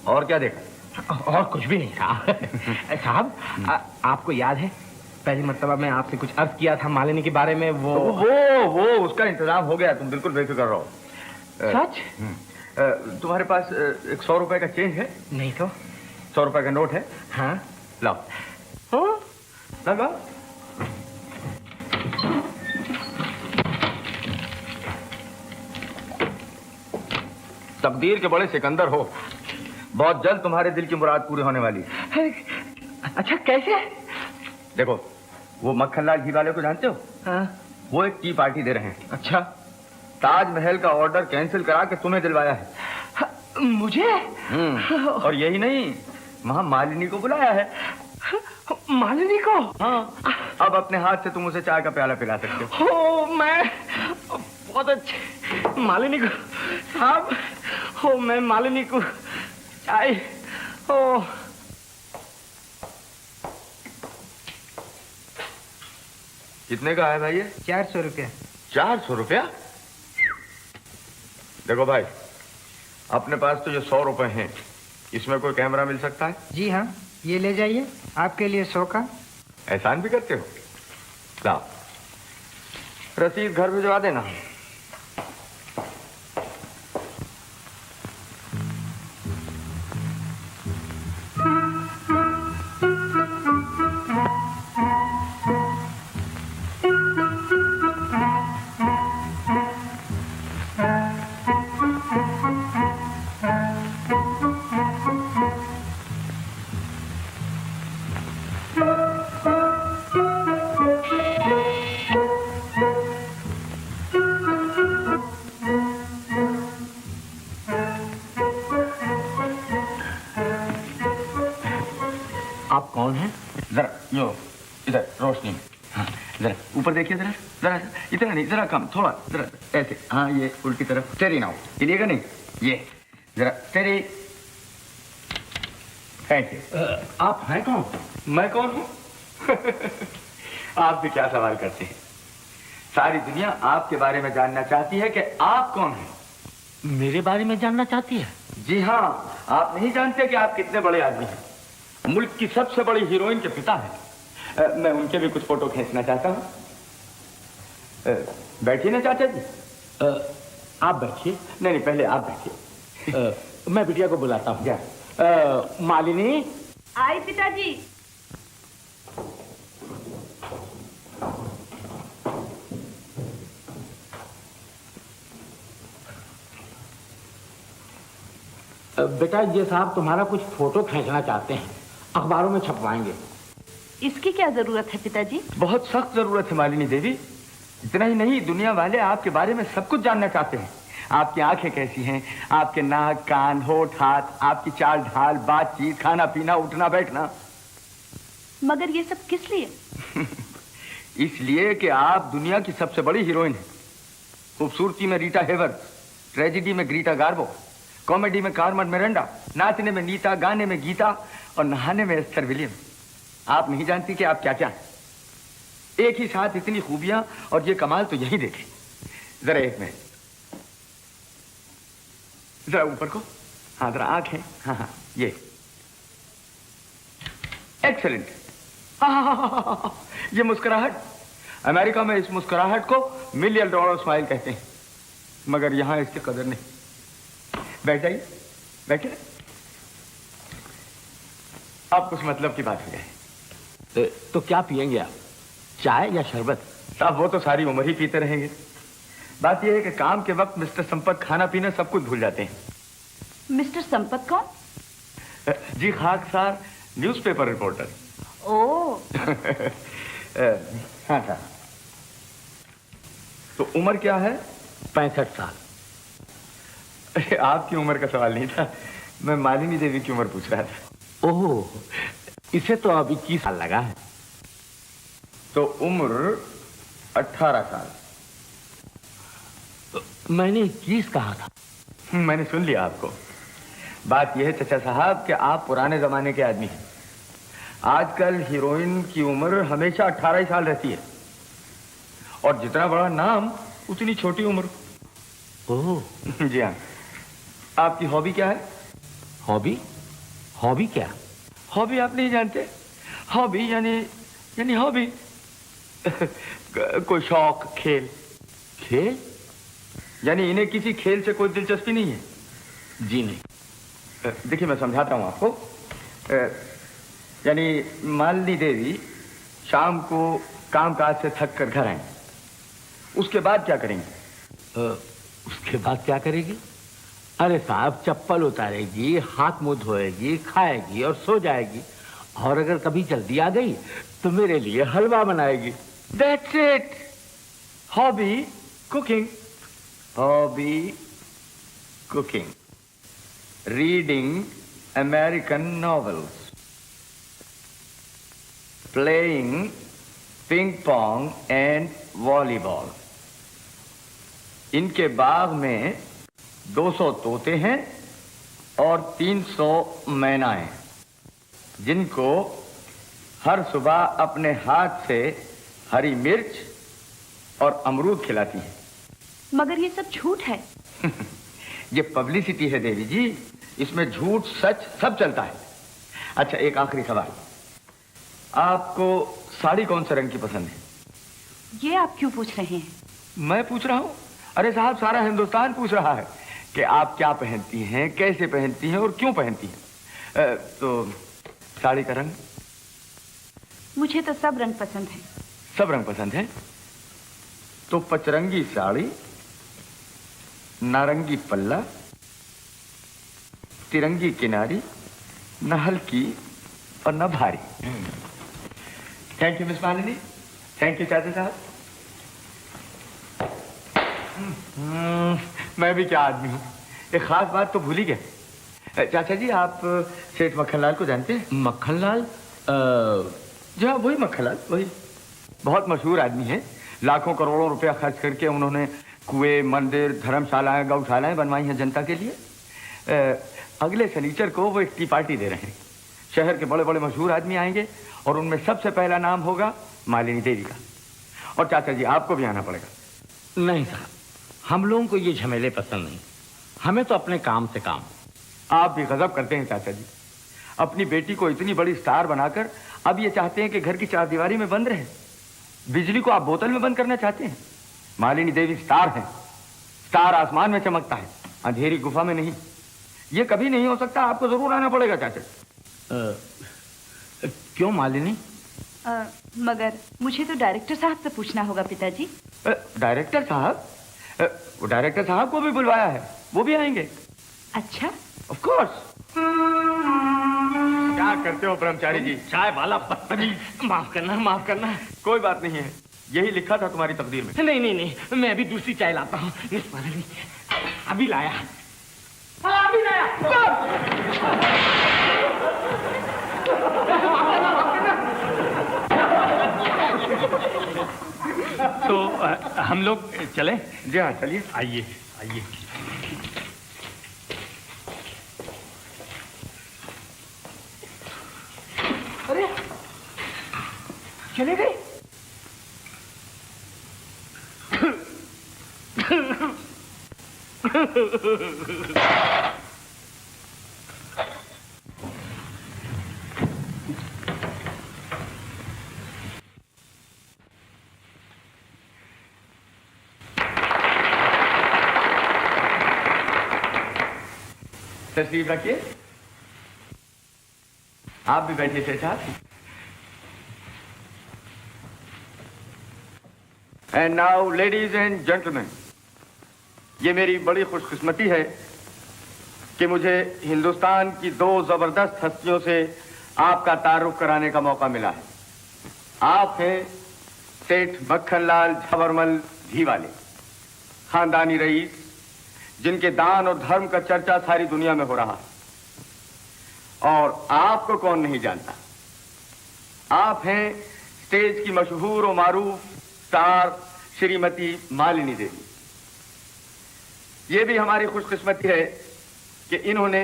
और क्या देखा? और कुछ भी नहीं था। साहब आपको याद है पहली मर्तबा मैं आपसे कुछ अर्ज किया था मालिनी के बारे में? वो उसका इंतजाम हो गया, तुम बिल्कुल बेफिक्र रहो। सच? तुम्हारे पास एक 100 रुपए का चेंज है? नहीं तो। 100 रुपए का नोट है? हाँ। लाओ। लगाओ। तकदीर के बड़े सिकंदर हो। बहुत जल्द तुम्हारे दिल की मुराद पूरी होने वाली है। अच्छा कैसे? देखो, वो मक्खनलाल घी वाले को जानते हो? हाँ। वो एक टी पार्टी दे रहे हैं। अच्छा। ताजमहल का ऑर्डर कैंसिल करा के तुम्हें दिलवाया है। मुझे? और यही नहीं, वहां मालिनी को बुलाया है। मालिनी को? हाँ। अब अपने हाथ से तुम उसे चाय का प्याला पिला सकते हो। हो, मैं बहुत अच्छे मालिनी को साहब, हो मैं मालिनी को चाय। हो कितने का है भाई ये? 400 रुपया। 400 रुपया? देखो भाई, अपने पास तो ये 100 रुपए हैं, इसमें कोई कैमरा मिल सकता है? जी हाँ, ये ले जाइए, आपके लिए 100 का। एहसान भी करते हो? लाओ, रसीद घर भिजवा देना। आप कौन हैं? जरा यो इधर रोशनी में। हाँ, जरा ऊपर देखिए, जरा जरा इतना नहीं, जरा कम, थोड़ा जरा ऐसे। हाँ, ये उल्टी तरफ तेरी नाव हिलिएगा नहीं, ये जरा तेरी। Thank you. आप हैं कौन? मैं कौन हूँ? आप भी क्या सवाल करते हैं? सारी दुनिया आपके बारे में जानना चाहती है कि आप कौन हैं। मेरे बारे में जानना चाहती है? जी हाँ, आप नहीं जानते कि आप कितने बड़े आदमी हैं। मुल्क की सबसे बड़ी हीरोइन के पिता हैं। मैं उनके भी कुछ फोटो खींचना चाहता हूँ। बैठिए ना चाचा जी। आप बैठिए। नहीं, पहले आप बैठिए। मैं बिटिया को बुलाता हूँ। मालिनी। आई पिताजी। बेटा, ये साहब तुम्हारा कुछ फोटो खींचना चाहते हैं, अखबारों में छपवाएंगे। इसकी क्या जरूरत है पिताजी? बहुत सख्त जरूरत है मालिनी देवी। इतना ही नहीं, दुनिया वाले आपके बारे में सब कुछ जानना चाहते हैं। आपकी आंखें कैसी हैं, आपके नाक, कान, होठ, हाथ, आपकी चाल ढाल, बातचीत, खाना पीना, उठना बैठना। मगर ये सब किस लिए? इसलिए कि आप दुनिया की सबसे बड़ी हीरोइन हैं। खूबसूरती में रीटा हेवर, ट्रेजेडी में ग्रीटा गार्बो, कॉमेडी में कार्मेन मिरांडा, नाचने में नीता, गाने में गीता और नहाने में एस्थर विलियम। आप नहीं जानती कि आप क्या क्या हैं। एक ही साथ इतनी खूबियां और ये कमाल तो यही देखे। जरा एक मिनट, जरा ऊपर को। हाँ, जरा आंखें। हाँ हाँ, ये एक्सेलेंट। ये मुस्कुराहट, अमेरिका में इस मुस्कुराहट को $1 मिलियन स्माइल कहते हैं, मगर यहां इसकी कदर नहीं। बैठ जाइए, बैठिए। आप कुछ मतलब की बात हो जाए। तो क्या पिएंगे आप, चाय या शरबत? साहब, वो तो सारी उम्र ही पीते रहेंगे। बात यह है कि काम के वक्त मिस्टर संपत खाना पीना सब कुछ भूल जाते हैं। मिस्टर संपत कौन? जी, खाकसार न्यूज़पेपर रिपोर्टर। ओह। हाँ साहब। तो उम्र क्या है? 65 साल। अरे, आपकी उम्र का सवाल नहीं था, मैं मालिनी देवी की उम्र पूछ रहा था। ओह, इसे तो अभी 21 साल लगा है। तो उम्र 18 साल। मैंने 21 कहा था। मैंने सुन लिया आपको। बात यह है चचा साहब कि आप पुराने जमाने के आदमी हैं। आजकल हीरोइन की उम्र हमेशा 18 ही साल रहती है, और जितना बड़ा नाम उतनी छोटी उम्र। ओह। जी हाँ। आपकी हॉबी क्या है? हॉबी? हॉबी क्या? हॉबी आप नहीं जानते? हॉबी यानी हॉबी। कोई शौक, खेल। खेल? यानी इन्हें किसी खेल से कोई दिलचस्पी नहीं है? जी नहीं। देखिए, मैं समझाता हूं आपको। यानी मालिनी देवी शाम को कामकाज से थक कर घर आए, उसके बाद क्या करेंगे? उसके बाद क्या करेगी? अरे साहब, चप्पल उतारेगी, हाथ मुंह धोएगी, खाएगी और सो जाएगी। और अगर कभी जल्दी आ गई तो मेरे लिए हलवा बनाएगी। That's it. Hobby cooking. Hobby cooking, reading American novels, playing ping pong and volleyball. इनके बाग में 200 तोते हैं और 300 मैनाएं, जिनको हर सुबह अपने हाथ से हरी मिर्च और अमरूद खिलाती हैं। मगर ये सब झूठ है। ये पब्लिसिटी है देवी जी, इसमें झूठ सच सब चलता है। अच्छा, एक आखिरी सवाल, आपको साड़ी कौन से रंग की पसंद है? ये आप क्यों पूछ रहे हैं? मैं पूछ रहा हूं? अरे साहब, सारा हिंदुस्तान पूछ रहा है कि आप क्या पहनती हैं, कैसे पहनती हैं और क्यों पहनती हैं। तो साड़ी का रंग? मुझे तो सब रंग पसंद है। सब रंग पसंद है? तो पचरंगी साड़ी, नारंगी पल्ला, तिरंगी किनारी, न हल्की और न भारी। Thank you miss Malini. Thank you चाचा साहब। मैं भी क्या आदमी हूँ, एक खास बात तो भूल ही गए। चाचा जी, आप सेठ मक्खनलाल को जानते हैं? मक्खनलाल? जी हाँ, वही मक्खनलाल, वही। बहुत मशहूर आदमी है। लाखों करोड़ों रुपया खर्च करके उन्होंने कुएं, मंदिर, धर्मशालाएं, गौशालाएं बनवाई हैं जनता के लिए। अगले शनिचर को वो एक टी पार्टी दे रहे हैं। शहर के बड़े बड़े मशहूर आदमी आएंगे और उनमें सबसे पहला नाम होगा मालिनी देवी का। और चाचा जी, आपको भी आना पड़ेगा। नहीं साहब, हम लोगों को ये झमेले पसंद नहीं। हमें तो अपने काम से काम। आप भी गजब करते हैं चाचा जी। अपनी बेटी को इतनी बड़ी स्टार बनाकर अब ये चाहते हैं कि घर की चारदीवारी में बंद रहे। बिजली को आप बोतल में बंद करना चाहते हैं। मालिनी देवी स्टार है। स्टार आसमान में चमकता है, अंधेरी गुफा में नहीं। ये कभी नहीं हो सकता। आपको जरूर आना पड़ेगा चाचा। क्यों मालिनी? मगर मुझे तो डायरेक्टर साहब से पूछना होगा पिताजी। डायरेक्टर साहब? वो डायरेक्टर साहब को भी बुलवाया है, वो भी आएंगे। अच्छा, ऑफ कोर्स। क्या करते हो ब्रह्मचारी जी? चाय वाला बदतमीज। माफ करना, माफ करना। कोई बात नहीं है, यही लिखा था तुम्हारी तकदीर में। नहीं नहीं नहीं, मैं अभी दूसरी चाय लाता हूँ। मिस मालिनी, अभी लाया। अभी लाया। तो हम लोग चलें? जी हाँ, चलिए। आइए आइए। अरे चले गए? तशरीफ रखिए। आप भी बैठिए सेठ साहब। And now ladies and gentleman, ये मेरी बड़ी खुशकिस्मती है कि मुझे हिंदुस्तान की दो जबरदस्त हस्तियों से आपका तारुफ कराने का मौका मिला है। आप हैं सेठ मक्खनलाल झंवरमल झीवाले, खानदानी रईस, जिनके दान और धर्म का चर्चा सारी दुनिया में हो रहा है। और आपको कौन नहीं जानता, आप हैं स्टेज की मशहूर और मारूफ स्टार श्रीमती मालिनी देवी। ये भी हमारी खुशकिस्मती है कि इन्होंने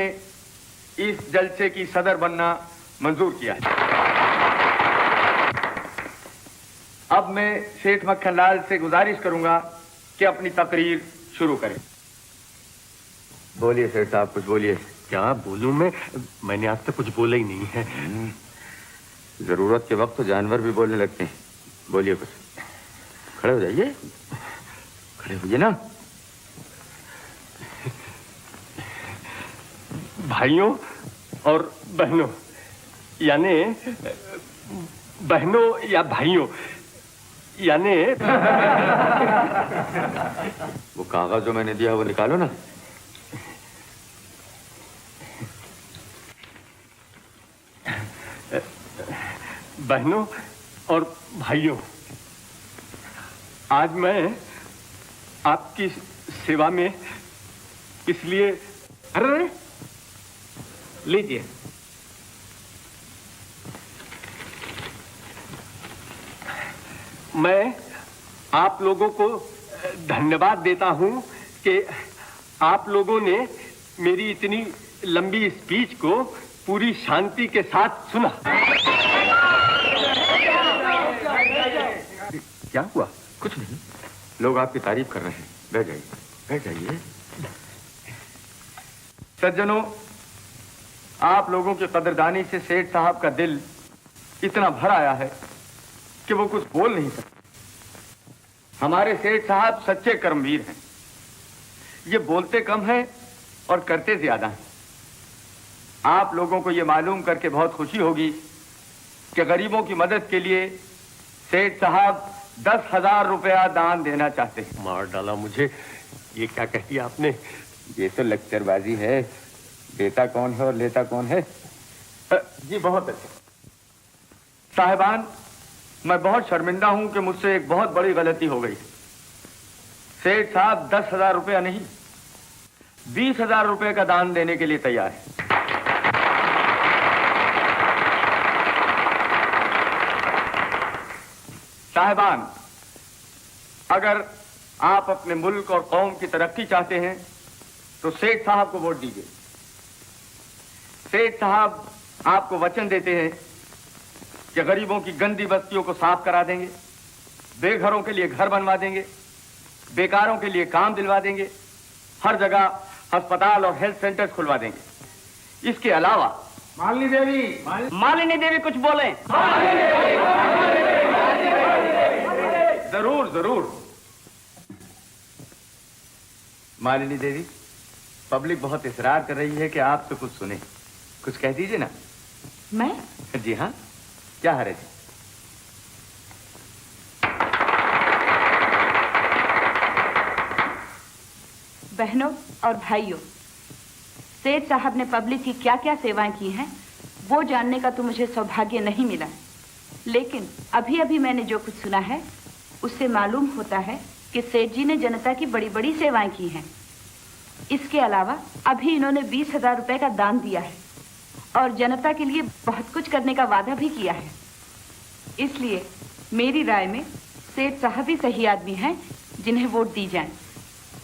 इस जलसे की सदर बनना मंजूर किया है। अब मैं सेठ मक्खनलाल से गुजारिश करूंगा कि अपनी तकरीर शुरू करें। बोलिए सेठ साहब, कुछ बोलिए। क्या बोलूं मैं? मैंने आज तक कुछ बोला ही नहीं है। जरूरत के वक्त तो जानवर भी बोलने लगते हैं। बोलिए कुछ। खड़े हो जाइए, खड़े होइए ना। भाइयों और बहनों, यानी बहनों या भाइयों, यानी वो कागज जो मैंने दिया वो निकालो ना। बहनों और भाइयों, आज मैं आपकी सेवा में इसलिए, अरे लीजिए, मैं आप लोगों को धन्यवाद देता हूं कि आप लोगों ने मेरी इतनी लंबी स्पीच को पूरी शांति के साथ सुना। क्या हुआ? कुछ नहीं, लोग आपकी तारीफ कर रहे हैं। बैठ जाइए, बैठ जाइए। सज्जनों, आप लोगों की कदरदानी से सेठ साहब का दिल इतना भर आया है कि वो कुछ बोल नहीं सकते। हमारे सेठ साहब सच्चे कर्मवीर हैं। ये बोलते कम हैं और करते ज्यादा हैं। आप लोगों को ये मालूम करके बहुत खुशी होगी कि गरीबों की मदद के लिए सेठ साहब 10,000 रुपया दान देना चाहते हैं। मार डाला मुझे, ये क्या कह दिया आपने? ये तो लेक्चरबाजी है। देता कौन है और लेता कौन है? जी बहुत अच्छा। साहिबान, मैं बहुत शर्मिंदा हूं कि मुझसे एक बहुत बड़ी गलती हो गई। सेठ साहब 10,000 रुपया नहीं, 20,000 रुपये का दान देने के लिए तैयार है। साहिबान, अगर आप अपने मुल्क और कौम की तरक्की चाहते हैं तो सेठ साहब को वोट दीजिए। सेठ साहब आपको वचन देते हैं कि गरीबों की गंदी बस्तियों को साफ करा देंगे, बेघरों के लिए घर बनवा देंगे, बेकारों के लिए काम दिलवा देंगे, हर जगह अस्पताल और हेल्थ सेंटर्स खुलवा देंगे। इसके अलावा मालिनी देवी कुछ बोले। जरूर जरूर। मालिनी देवी, पब्लिक बहुत इसरार कर रही है कि आपसे कुछ सुने। कुछ कह दीजिए ना। मैं? जी हाँ, क्या है जी? बहनों और भाइयों, सेठ साहब ने पब्लिक की क्या क्या सेवाएं की हैं वो जानने का तो मुझे सौभाग्य नहीं मिला, लेकिन अभी अभी मैंने जो कुछ सुना है उससे मालूम होता है कि सेठ जी ने जनता की बड़ी बड़ी सेवाएं की हैं। इसके अलावा अभी इन्होंने 20,000 रुपए का दान दिया है और जनता के लिए बहुत कुछ करने का वादा भी किया है। इसलिए मेरी राय में सेठ साहब ही सही आदमी हैं जिन्हें वोट दी जाए।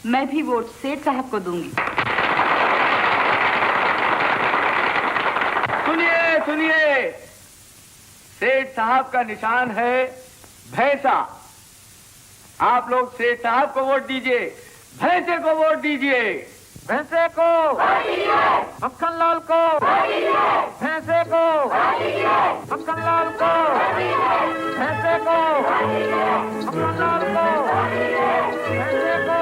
मैं भी वोट सेठ साहब को दूंगी। सुनिए सुनिए, सेठ साहब का निशान है भैंसा। आप लोग सेठ साहब को वोट दीजिए, भैंसे को वोट दीजिए। भैंसे को, मक्खन लाल को, भैंसे को, मक्खन लाल को, भैंसे को, मक्खन लाल को, भैंसे को।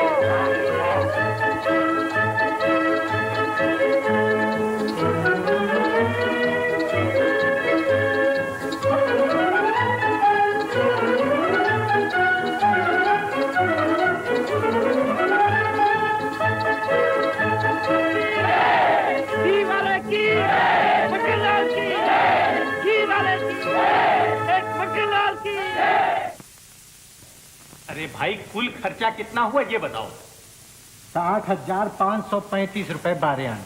अरे भाई, कुल खर्चा कितना हुआ ये बताओ। 60,535 रुपए 12 आने।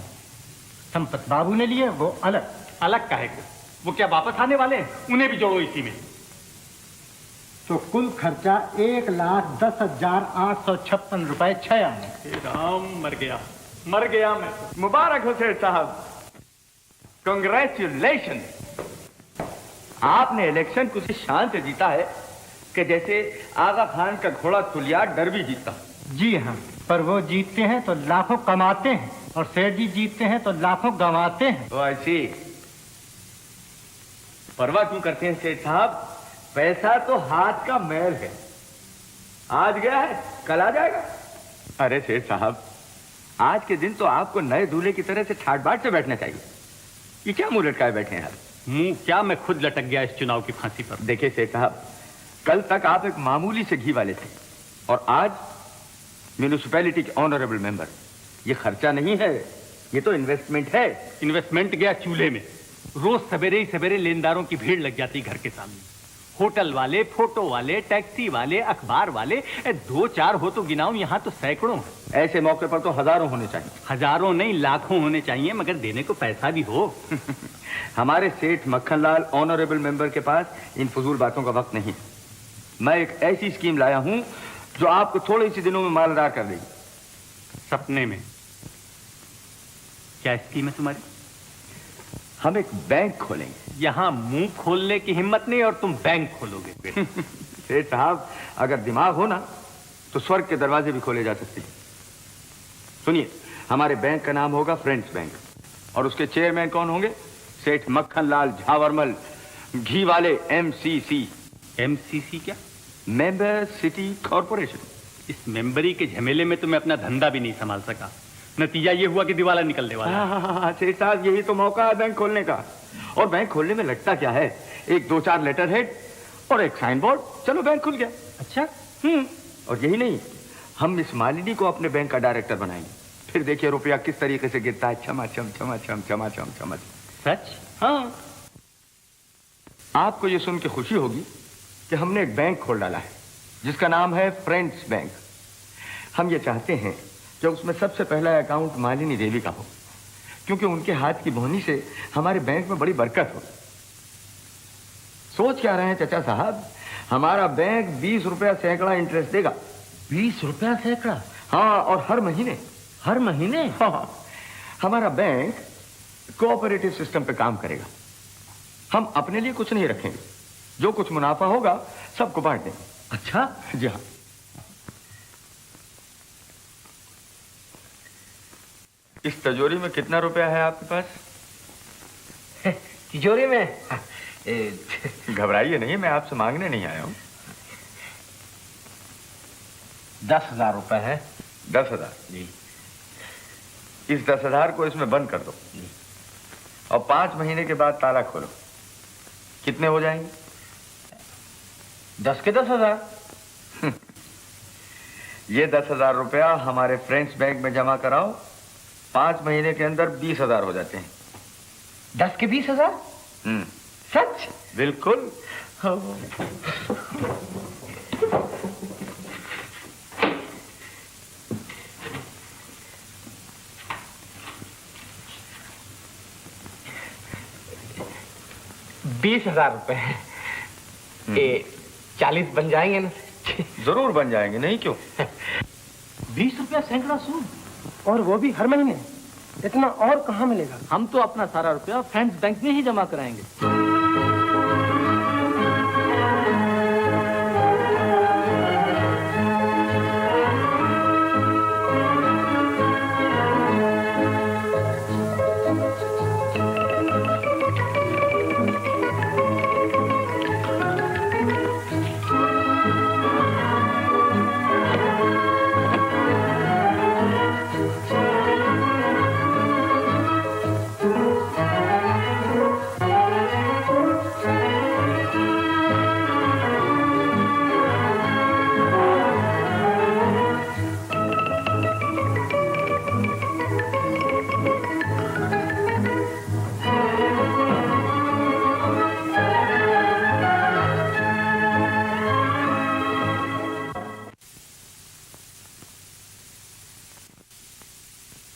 संपत बाबू ने लिए, वो अलग। अलग काहे को? वो क्या वापस आने वाले हैं? उन्हें भी जोड़ो इसी में। तो कुल खर्चा 1,10,856 रुपए 6 आने। राम, मर गया मैं। मुबारक हो सेठ साहब, कांग्रेचुलेशन। आपने इलेक्शन कुछ शांत जीता है कि जैसे आगा खान का घोड़ा तुलिया डरबी जीता। जी हाँ, पर वो जीतते हैं तो लाखों कमाते हैं और सेठ जी जीतते हैं तो लाखों गंवाते हैं। तो ऐसी परवाह क्यों करते हैं सेठ साहब? पैसा तो हाथ का मैल है, आज गया है कल आ जाएगा। अरे सेठ साहब, आज के दिन तो आपको नए दूल्हे की तरह से ठाट बाट से बैठना चाहिए। ये क्या मुंह लटकाए बैठे हैं आप? मुंह क्या, मैं खुद लटक गया इस चुनाव की फांसी पर। देखिए सेठ साहब, कल तक आप एक मामूली से घी वाले थे और आज म्यूनिसिपैलिटी के ऑनरेबल मेंबर। ये खर्चा नहीं है, ये तो इन्वेस्टमेंट है। इन्वेस्टमेंट गया चूल्हे में। रोज सवेरे ही सवेरे लेनदारों की भीड़ लग जाती घर के सामने। होटल वाले, फोटो वाले, टैक्सी वाले, अखबार वाले, 2-4 हो तो गिनाऊं, यहाँ तो सैकड़ों हैं। ऐसे मौके पर तो हजारों होने चाहिए। हजारों नहीं, लाखों होने चाहिए, मगर देने को पैसा भी हो। हमारे सेठ मक्खनलाल ऑनरेबल मेंबर के पास इन फजूल बातों का वक्त नहीं है। मैं एक ऐसी स्कीम लाया हूं जो आपको थोड़े से दिनों में मालदार कर देगी। सपने में? क्या स्कीम है तुम्हारी? हम एक बैंक खोलेंगे। यहाँ मुंह खोलने की हिम्मत नहीं और तुम बैंक खोलोगे। सेठ साहब, अगर दिमाग हो ना तो स्वर्ग के दरवाजे भी खोले जा सकते हैं। सुनिए, हमारे बैंक का नाम होगा फ्रेंड्स बैंक और उसके चेयरमैन कौन होंगे? सेठ मक्खनलाल झावरमल, घी वाले MCC। MCC क्या? Member city corporation. इस मेंबरी के झमेले में तो मैं अपना धंधा भी नहीं संभाल सका। नतीजा ये हुआ कि दिवाला निकलने वाला। हाँ, सेठ साहब, यही तो मौका है बैंक खोलने का। और बैंक खोलने में लगता क्या है, एक 2-4 लेटर हेड और एक साइन बोर्ड, चलो बैंक खुल गया। अच्छा। और यही नहीं, हम इस मालिनी को अपने बैंक का डायरेक्टर बनाएंगे। फिर देखिए रुपया किस तरीके से गिरता है, छमा छम छमा छम छमा छम छमा। सच? हाँ। आपको ये सुन के खुशी होगी कि हमने एक बैंक खोल डाला है जिसका नाम है फ्रेंड्स बैंक। हम ये चाहते हैं कि उसमें सबसे पहला अकाउंट मालिनी देवी का हो, क्योंकि उनके हाथ की बोहनी से हमारे बैंक में बड़ी बरकत हो। सोच क्या रहे हैं चाचा साहब, हमारा बैंक 20 रुपया सैकड़ा इंटरेस्ट देगा। 20 रुपया सैकड़ा? हाँ, और हर महीने। हर महीने? हाँ, हमारा बैंक कोऑपरेटिव सिस्टम पे काम करेगा। हम अपने लिए कुछ नहीं रखेंगे, जो कुछ मुनाफा होगा सबको बांट देंगे। अच्छा? जी हाँ। इस तिजोरी में कितना रुपया है आपके पास? तिजोरी में? घबराइए नहीं, मैं आपसे मांगने नहीं आया हूं। 10,000 रुपए है। 10,000? जी। इस 10,000 को इसमें बंद कर दो और 5 महीने के बाद ताला खोलो। कितने हो जाएंगे? 10 के 10,000। ये 10,000 रुपया हमारे फ्रेंड्स बैंक में जमा कराओ, 5 महीने के अंदर 20,000 हो जाते हैं। 10 के 20,000? सच? बिल्कुल। ₹20,000 है। 40 बन जाएंगे ना? जरूर बन जाएंगे, नहीं क्यों? 20 रुपया सैकड़ा सूद, और वो भी हर महीने। इतना और कहाँ मिलेगा? हम तो अपना सारा रुपया फ्रेंड्स बैंक में ही जमा कराएंगे।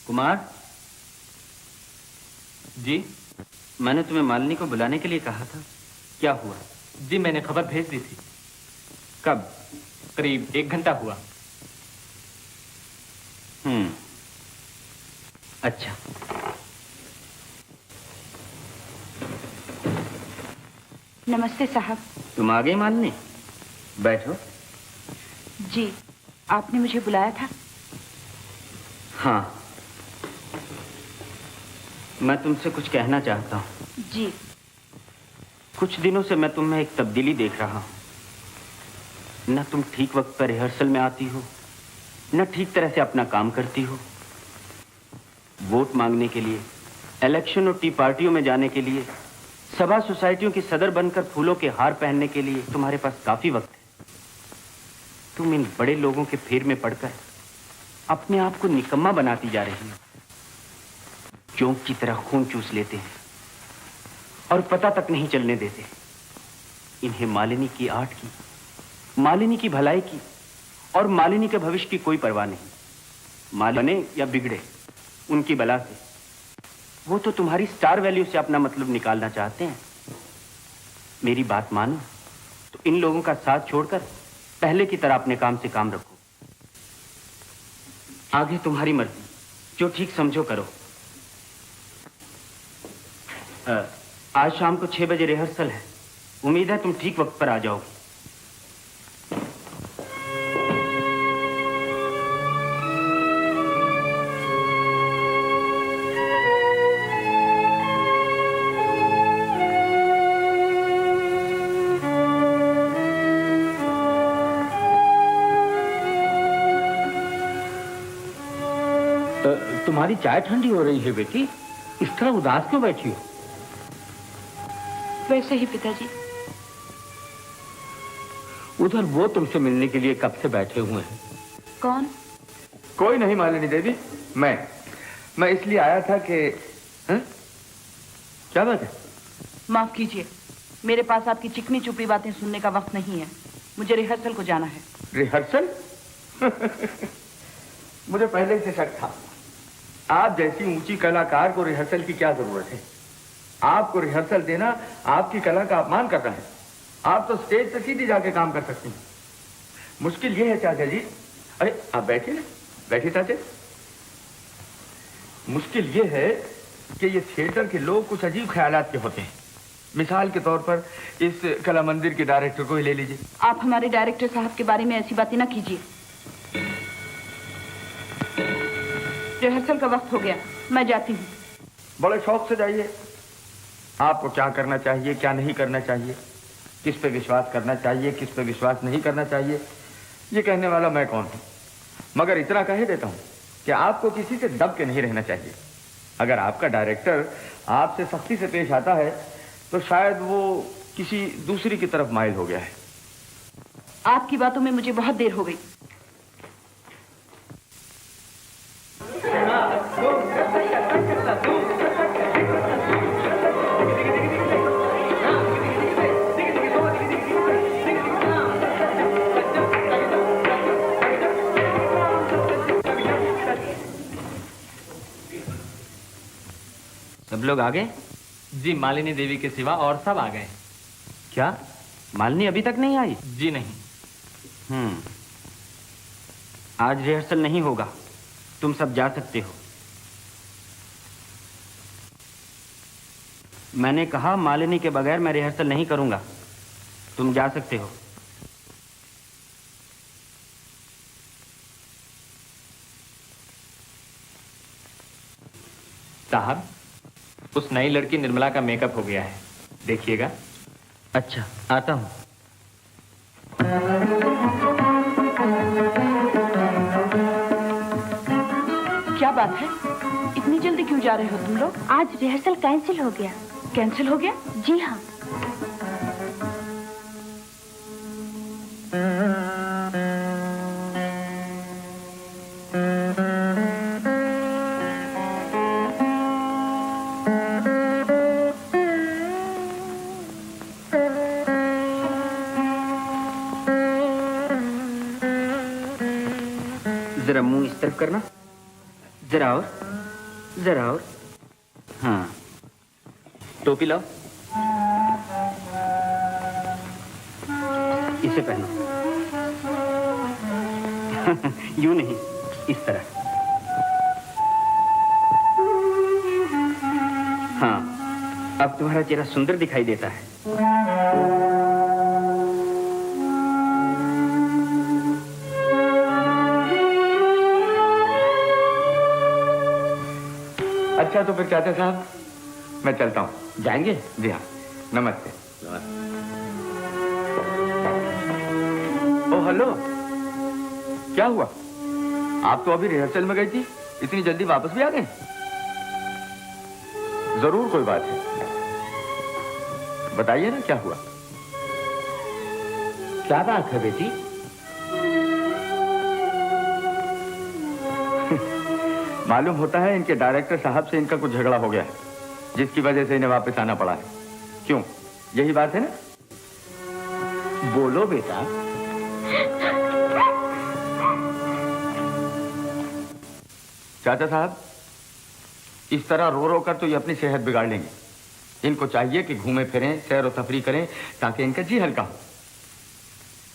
कुमार जी, मैंने तुम्हें मालिनी को बुलाने के लिए कहा था, क्या हुआ? जी, मैंने खबर भेज दी थी। कब? करीब 1 घंटा हुआ। अच्छा। नमस्ते साहब। तुम आ गई मालिनी? बैठो। जी, आपने मुझे बुलाया था? हाँ, मैं तुमसे कुछ कहना चाहता हूँ। जी। कुछ दिनों से मैं तुम में एक तब्दीली देख रहा हूँ। न तुम ठीक वक्त पर रिहर्सल में आती हो, न ठीक तरह से अपना काम करती हो। वोट मांगने के लिए, इलेक्शन और टी पार्टियों में जाने के लिए, सभा सोसाइटियों की सदर बनकर फूलों के हार पहनने के लिए तुम्हारे पास काफी वक्त है। तुम इन बड़े लोगों के फेर में पड़कर अपने आप को निकम्मा बनाती जा रही हो। जोंक की तरह खून चूस लेते हैं, और पता तक नहीं चलने देते। इन्हें मालिनी की आर्ट की, मालिनी की भलाई की और मालिनी के भविष्य की कोई परवाह नहीं। मालिनी बने या बिगड़े, उनकी बला से। वो तो तुम्हारी स्टार वैल्यू से अपना मतलब निकालना चाहते हैं। मेरी बात मानो तो इन लोगों का साथ छोड़कर पहले की तरह अपने काम से काम रखो। आगे तुम्हारी मर्जी, जो ठीक समझो करो। आज शाम को 6 बजे रिहर्सल है। उम्मीद है तुम ठीक वक्त पर आ जाओगे। तुम्हारी चाय ठंडी हो रही है बेटी, इस तरह उदास क्यों बैठी हो? वैसे ही पिताजी। उधर वो तुमसे मिलने के लिए कब से बैठे हुए हैं। कौन? कोई नहीं मालिनी देवी, मैं इसलिए आया था कि क्या बात है? माफ कीजिए, मेरे पास आपकी चिकनी चुपड़ी बातें सुनने का वक्त नहीं है। मुझे रिहर्सल को जाना है। रिहर्सल? मुझे पहले से शक था। आप जैसी ऊंची कलाकार को रिहर्सल की क्या जरूरत है? आपको रिहर्सल देना आपकी कला का अपमान करना है। आप तो स्टेज पर सीधी जाके काम कर सकती हैं। मुश्किल ये है चाचा जी, अरे आप बैठिए ना, बैठिए चाचा। मुश्किल ये है कि ये थिएटर के लोग कुछ अजीब ख्यालात के होते हैं। मिसाल के तौर पर इस कला मंदिर के डायरेक्टर को ही ले लीजिए। आप हमारे डायरेक्टर साहब के बारे में ऐसी बातें ना कीजिए। रिहर्सल का वक्त हो गया, मैं जाती हूँ। बड़े शौक से जाइए। आपको क्या करना चाहिए, क्या नहीं करना चाहिए, किस पे विश्वास करना चाहिए, किस पे विश्वास नहीं करना चाहिए, ये कहने वाला मैं कौन हूँ। मगर इतना कह देता हूँ कि आपको किसी से दब के नहीं रहना चाहिए। अगर आपका डायरेक्टर आपसे सख्ती से पेश आता है तो शायद वो किसी दूसरी की तरफ माइल हो गया है। आपकी बातों में मुझे बहुत देर हो गई। सब लोग आ गए? जी, मालिनी देवी के सिवा और सब आ गए। क्या मालिनी अभी तक नहीं आई? जी नहीं। आज रिहर्सल नहीं होगा, तुम सब जा सकते हो। मैंने कहा मालिनी के बगैर मैं रिहर्सल नहीं करूंगा। तुम जा सकते हो। साहब, उस नई लड़की निर्मला का मेकअप हो गया है, देखिएगा। अच्छा, आता हूं। क्या बात है, इतनी जल्दी क्यों जा रहे हो तुम लोग? आज रिहर्सल कैंसिल हो गया। कैंसिल हो गया? जी हाँ। जरा मुंह इस तरफ करना, जरा और, जरा और। हाँ, टोपी लाओ, इसे पहनो। यूं नहीं, इस तरह। हाँ, अब तुम्हारा चेहरा सुंदर दिखाई देता है। अच्छा तो फिर चाचा साहब, मैं चलता हूँ। जाएंगे? जी हाँ, नमस्ते। ओ हेलो, क्या हुआ? आप तो अभी रिहर्सल में गई थी, इतनी जल्दी वापस भी आ गए? जरूर कोई बात है, बताइए ना क्या हुआ। क्या बात है बेटी? मालूम होता है इनके डायरेक्टर साहब से इनका कुछ झगड़ा हो गया है, जिसकी वजह से इन्हें वापस आना पड़ा है। क्यों, यही बात है ना? बोलो बेटा। चाचा साहब, इस तरह रो रो कर तो ये अपनी सेहत बिगाड़ लेंगे। इनको चाहिए कि घूमे फिरें, सैर और तफरी करें, ताकि इनका जी हल्का हो।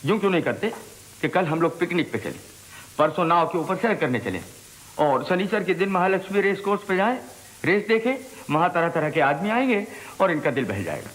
यूं क्यों नहीं करते कि कल हम लोग पिकनिक पे चले, परसों नाव के ऊपर सैर करने चले, और शनिचर के दिन महालक्ष्मी रेस कोर्स पे जाएं, रेस देखें, वहां तरह तरह के आदमी आएंगे और इनका दिल बहल जाएगा।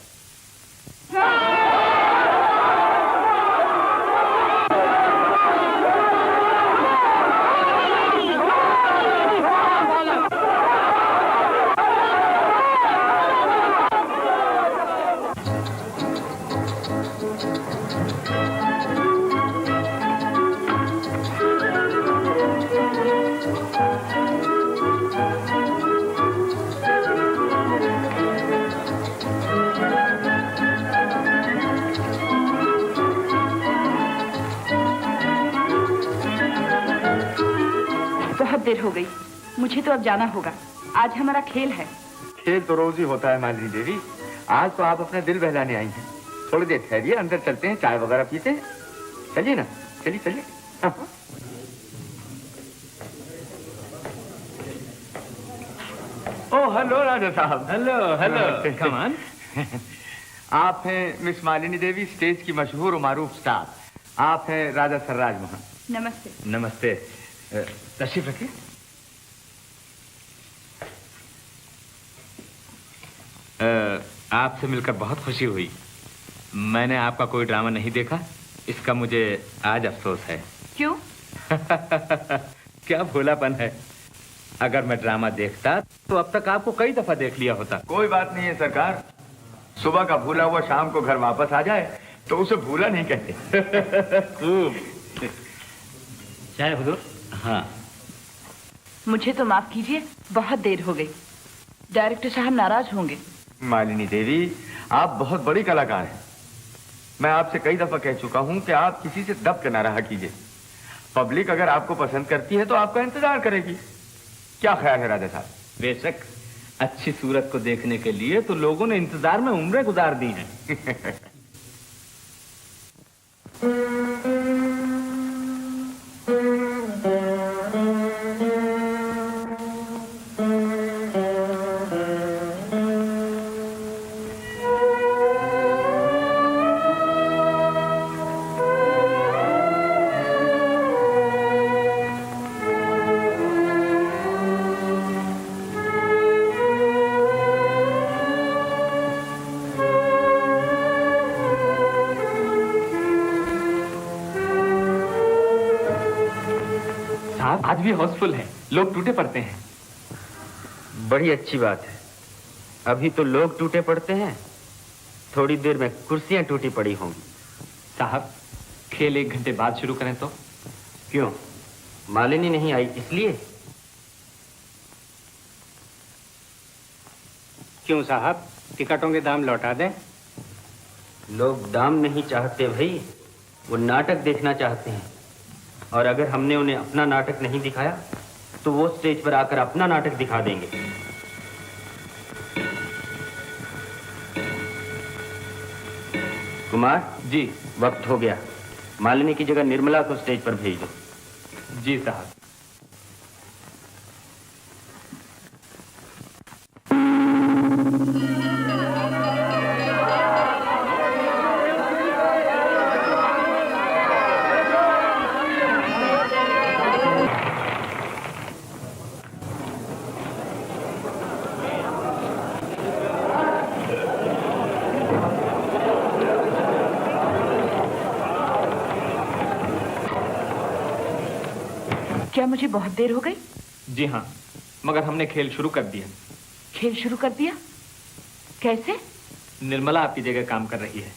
देर हो गई, मुझे तो अब जाना होगा। आज हमारा खेल है। खेल तो रोज ही होता है मालिनी देवी, आज तो आप अपना दिल बहलाने आई हैं। थोड़ी देर ठहरिए, अंदर चलते हैं, चाय वगैरह पीते हैं। चलिए ना, चलिए चलिए। ओह हेलो राजा साहब। Hello hello, come on. आप हैं मिस मालिनी देवी, स्टेज की मशहूर और मारूफ स्टार। आप हैं राजा सरराज मोहन। नमस्ते। नमस्ते, तशरीफ रखिए। आपसे मिलकर बहुत खुशी हुई। मैंने आपका कोई ड्रामा नहीं देखा, इसका मुझे आज अफसोस है। क्यों? क्या भोलापन है। अगर मैं ड्रामा देखता तो अब तक आपको कई दफा देख लिया होता। कोई बात नहीं है सरकार, सुबह का भूला हुआ शाम को घर वापस आ जाए तो उसे भूला नहीं कहते। खूब। चाय हुजूर। हाँ। मुझे तो माफ कीजिए, बहुत देर हो गई। डायरेक्टर साहब नाराज होंगे। मालिनी देवी, आप बहुत बड़ी कलाकार हैं। मैं आपसे कई दफा कह चुका हूं कि आप किसी से दब के ना रहा कीजिए। पब्लिक अगर आपको पसंद करती है तो आपका इंतजार करेगी। क्या ख्याल है राजा साहब? बेशक, अच्छी सूरत को देखने के लिए तो लोगों ने इंतजार में उम्रें गुजार दी हैं। आज भी हाउसफुल है, लोग टूटे पड़ते हैं। बड़ी अच्छी बात है। अभी तो लोग टूटे पड़ते हैं, थोड़ी देर में कुर्सियां टूटी पड़ी होंगी। साहब, खेल 1 घंटे बाद शुरू करें तो? क्यों, मालिनी नहीं आई इसलिए? क्यों साहब, टिकटों के दाम लौटा दें? लोग दाम नहीं चाहते भाई, वो नाटक देखना चाहते हैं। और अगर हमने उन्हें अपना नाटक नहीं दिखाया तो वो स्टेज पर आकर अपना नाटक दिखा देंगे। कुमार जी। वक्त हो गया, मालिनी की जगह निर्मला को स्टेज पर भेज दो। जी साहब। क्या मुझे बहुत देर हो गई? जी हाँ, मगर हमने खेल शुरू कर दिया। खेल शुरू कर दिया? कैसे? निर्मला आपकी जगह काम कर रही है।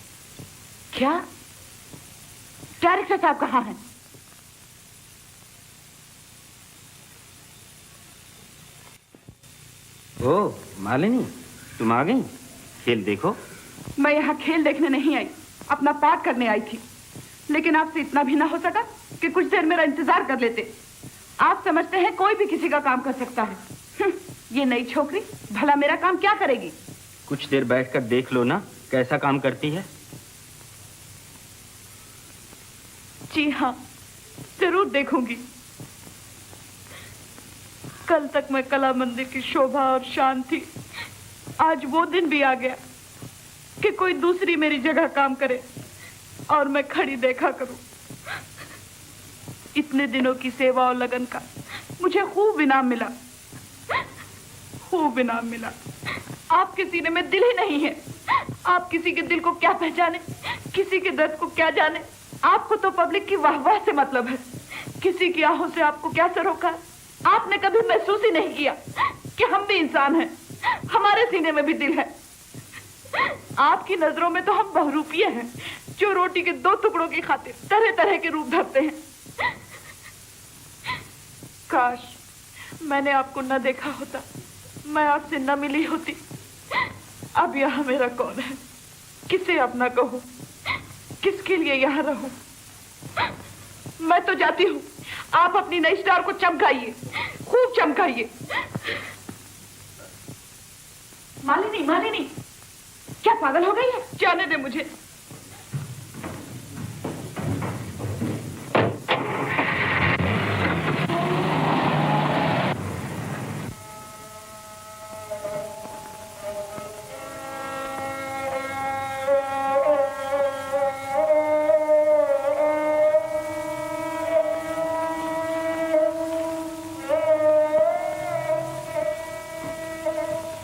क्या? डायरेक्टर साहब कहाँ हैं? ओ मालिनी, तुम आ गई? खेल देखो। मैं यहाँ खेल देखने नहीं आई, अपना पाठ करने आई थी। लेकिन आपसे इतना भी ना हो सका कि कुछ देर मेरा इंतजार कर लेते। आप समझते हैं कोई भी किसी का काम कर सकता है। ये नई छोकरी भला मेरा काम क्या करेगी? कुछ देर बैठकर देख लो ना कैसा काम करती है। जी हाँ, जरूर देखूंगी। कल तक मैं कला मंदिर की शोभा और शान थी, आज वो दिन भी आ गया कि कोई दूसरी मेरी जगह काम करे और मैं खड़ी देखा करूं। इतने दिनों की सेवा और लगन का मुझे खूब इनाम मिला, खूब इनाम मिला। आपके सीने में दिल ही नहीं है। आप किसी के दिल को क्या पहचाने, किसी के दर्द को क्या जाने। आपको तो पब्लिक की वाहवाह से मतलब है, किसी की आहों से आपको क्या सरोकार। आपने कभी महसूस ही नहीं किया कि हम भी इंसान हैं, हमारे सीने में भी दिल है। आपकी नजरों में तो हम बहुरूपिये हैं जो रोटी के 2 टुकड़ों की खातिर तरह तरह के रूप धरते हैं। काश मैंने आपको न देखा होता, मैं आपसे न मिली होती। अब यहाँ मेरा कौन है, किसे अपना कहूँ, किसके लिए यहाँ रहूं। मैं तो जाती हूँ, आप अपनी नई स्टार को चमकाइए, खूब चमकाइए। मालिनी, मालिनी, क्या पागल हो गई है? जाने दे मुझे।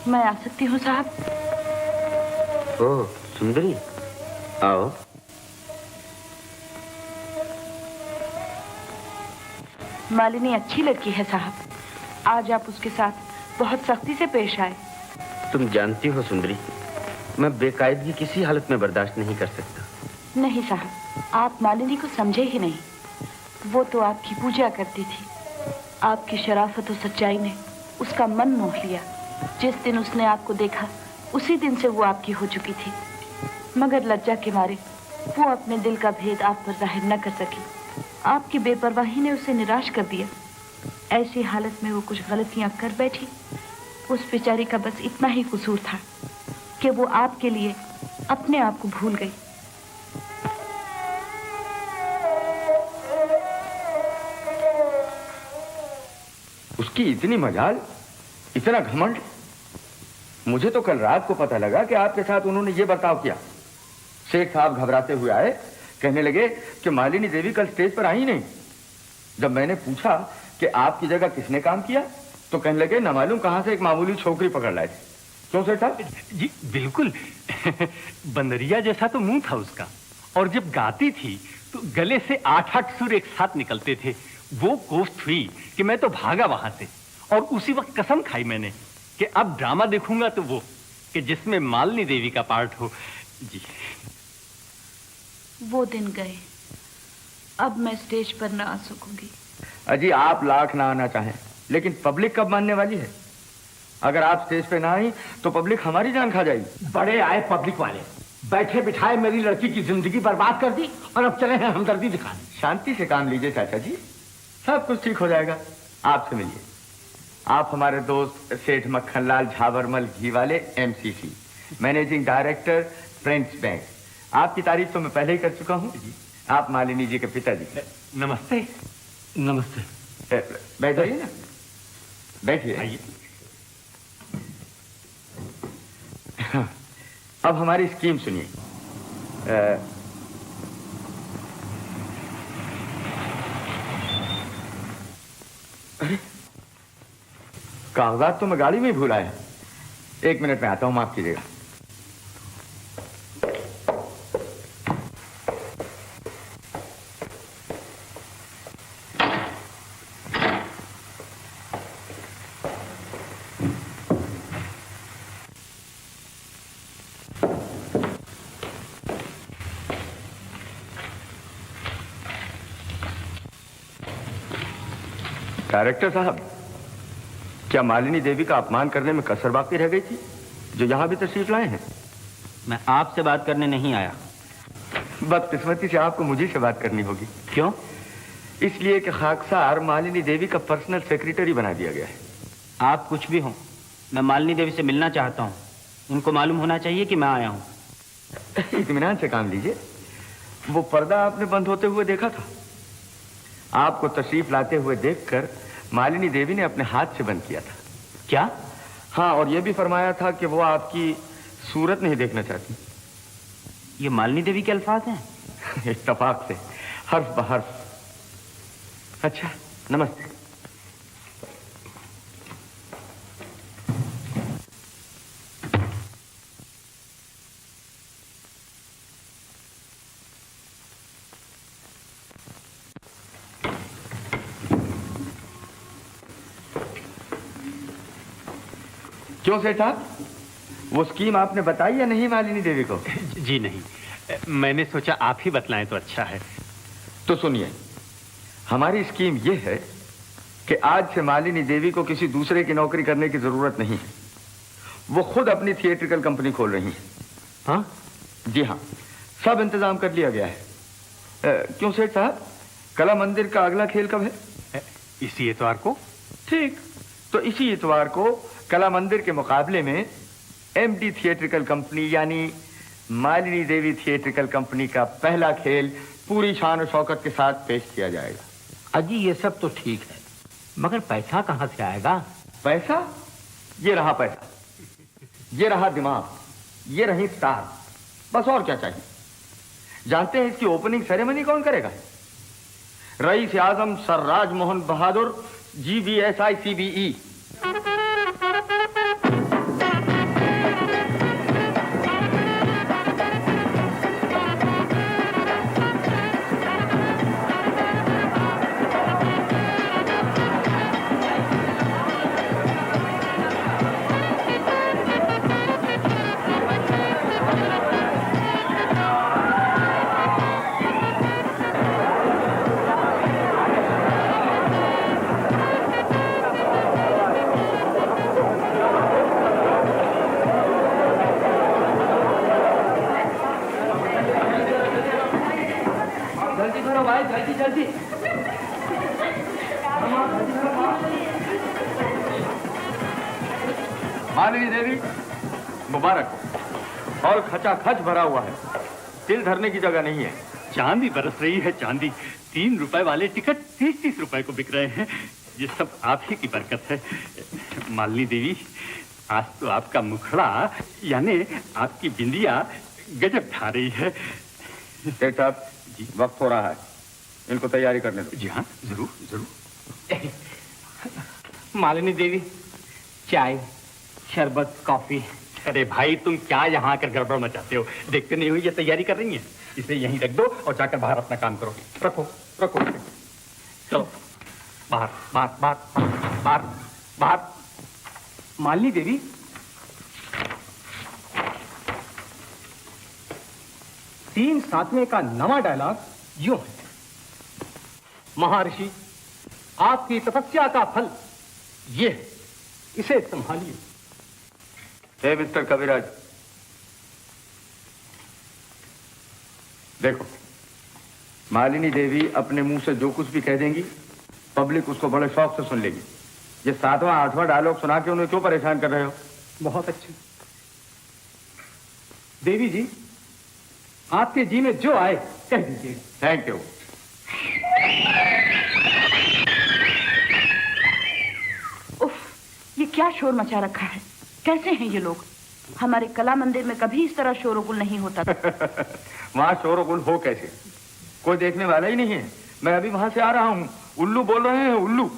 मैं आ सकती हूँ साहब? ओह सुंदरी, आओ। मालिनी अच्छी लड़की है साहब, आज आप उसके साथ बहुत सख्ती से पेश आए। तुम जानती हो सुंदरी, मैं बेकायदगी किसी हालत में बर्दाश्त नहीं कर सकता। नहीं साहब, आप मालिनी को समझे ही नहीं। वो तो आपकी पूजा करती थी, आपकी शराफत और सच्चाई ने उसका मन मोह लिया। जिस दिन उसने आपको देखा उसी दिन से वो आपकी हो चुकी थी, मगर लज्जा के मारे वो अपने दिल का भेद आप पर जाहिर न कर सकी। आपकी बेपरवाही ने उसे निराश कर दिया। ऐसी हालत में वो कुछ गलतियां कर बैठी। उस बेचारी का बस इतना ही कसूर था कि वो आपके लिए अपने आप को भूल गई। उसकी इतनी मजाल, इतना घमंड। मुझे तो कल रात को पता लगा कि आपके साथ उन्होंने ये बर्ताव किया। शेख साहब घबराते हुए आए, कहने लगे कि मालिनी देवी कल स्टेज पर आई नहीं। जब मैंने पूछा कि आपकी जगह किसने काम किया, तो कहने लगे न मालूम कहां से एक मामूली छोकरी पकड़ लाए थे। क्यों सेठ साहब? जी बिल्कुल। बंदरिया जैसा तो मुंह था उसका, और जब गाती थी तो गले से 8-8 सुर एक साथ निकलते थे। वो कोफ्त हुई कि मैं तो भागा वहां से, और उसी वक्त कसम खाई मैंने कि अब ड्रामा देखूंगा तो वो कि जिसमें मालिनी देवी का पार्ट हो। जी वो दिन गए, अब मैं स्टेज पर न आ सकूंगी। अजी आप लाख ना आना चाहें, लेकिन पब्लिक कब मानने वाली है? अगर आप स्टेज पे ना आई तो पब्लिक हमारी जान खा जाएगी। बड़े आए पब्लिक वाले, बैठे बिठाए मेरी लड़की की जिंदगी बर्बाद कर दी, और अब चले हैं हमदर्दी दिखाने। शांति से काम लीजिए चाचा जी, सब कुछ ठीक हो जाएगा। आपसे मिलिए। आप हमारे दोस्त सेठ मक्खनलाल झाबरमल घी वाले MCC, managing director friends bank. आपकी तारीफ तो मैं पहले ही कर चुका हूँ। आप मालिनी जी के पिताजी। नमस्ते। नमस्ते। बैठ जाइए ना, बैठिए। आइए। अब हमारी स्कीम सुनिए। अरे कागजात तो मैं गाड़ी में ही भूल आया। 1 मिनट में आता हूं, माफ कीजिएगा। डायरेक्टर साहब, क्या मालिनी देवी का अपमान करने में कसर बाकी रह गई थी जो यहां भी तशरीफ लाए हैं? मैं आपसे बात करने नहीं आया। बदकिस्मती से आपको मुझे से बात करनी होगी। क्यों? इसलिए कि खाकसार मालिनी देवी का पर्सनल सेक्रेटरी बना दिया गया है। आप कुछ भी हो, मैं मालिनी देवी से मिलना चाहता हूँ। उनको मालूम होना चाहिए कि मैं आया हूं। इत्मीनान से काम लीजिए। वो पर्दा आपने बंद होते हुए देखा था। आपको तशरीफ लाते हुए देखकर मालिनी देवी ने अपने हाथ से बंद किया था। क्या? हाँ, और ये भी फरमाया था कि वो आपकी सूरत नहीं देखना चाहती। ये मालिनी देवी के अल्फाज हैं? इत्तफाक से, हर्फ बहर्फ। अच्छा, नमस्ते। क्यों सेठ साहब, वो स्कीम आपने बताई या नहीं मालिनी देवी को? जी नहीं, मैंने सोचा आप ही बतलाएं तो अच्छा है। तो सुनिए, हमारी स्कीम ये है कि आज से मालिनी देवी को किसी दूसरे की नौकरी करने की जरूरत नहीं है। वो खुद अपनी थिएट्रिकल कंपनी खोल रही है। हाँ? जी हाँ, सब इंतजाम कर लिया गया है। क्यों सेठ साहब, कला मंदिर का अगला खेल कब है? इसी इतवार को। ठीक, तो इसी इतवार को कला मंदिर के मुकाबले में एमडी थिएट्रिकल कंपनी यानी मालिनी देवी थिएट्रिकल कंपनी का पहला खेल पूरी शान और शौकत के साथ पेश किया जाएगा। अजी ये सब तो ठीक है, मगर पैसा कहाँ से आएगा? पैसा? ये रहा पैसा, ये रहा दिमाग, ये रही स्टार, बस और क्या चाहिए? जानते हैं इसकी ओपनिंग सेरेमनी कौन करेगा? रईस आजम सर राजमोहन बहादुर GVSICBE। मालिनी देवी मुबारक हो। और खचाखच भरा हुआ है, तिल धरने की जगह नहीं है। चांदी बरस रही है, चांदी। 3 रुपए वाले टिकट 30-30 रुपए को बिक रहे हैं। ये सब आप ही की बरकत है। मालिनी देवी, आज तो आपका मुखड़ा यानी आपकी बिंदिया गजब ढा रही है। सेठ साहब जी, वक्त हो रहा है, इनको तैयारी करने दो। जी हाँ, जरूर जरूर। मालिनी देवी, चाय, शरबत, कॉफी। अरे भाई, तुम क्या यहाँ आकर गड़बड़ मचाते हो? देखते नहीं हो ये तैयारी कर रही है। इसे यहीं रख दो और जाकर बाहर अपना काम करो। रखो रखो, चलो बाहर बाहर बाहर बाहर बाहर। मालिनी देवी, तीन सातवें का नवा डायलॉग यूं है। महर्षि, आपकी तपस्या का फल ये है, इसे संभालिए। हे मिस्टर कविराज, देखो, मालिनी देवी अपने मुंह से जो कुछ भी कह देंगी, पब्लिक उसको बड़े शौक से सुन लेगी। ये 7वां 8वां डायलॉग सुना के उन्हें क्यों परेशान कर रहे हो? बहुत अच्छे। देवी जी, आपके जी में जो आए कह दीजिए। Thank you. उफ, ये क्या शोर मचा रखा है? कैसे हैं ये लोग? हमारे कला मंदिर में कभी इस तरह शोरगुल नहीं होता। वहां शोरगुल हो कैसे? कोई देखने वाला ही नहीं है। मैं अभी वहां से आ रहा हूँ। उल्लू बोल रहे हैं, उल्लू।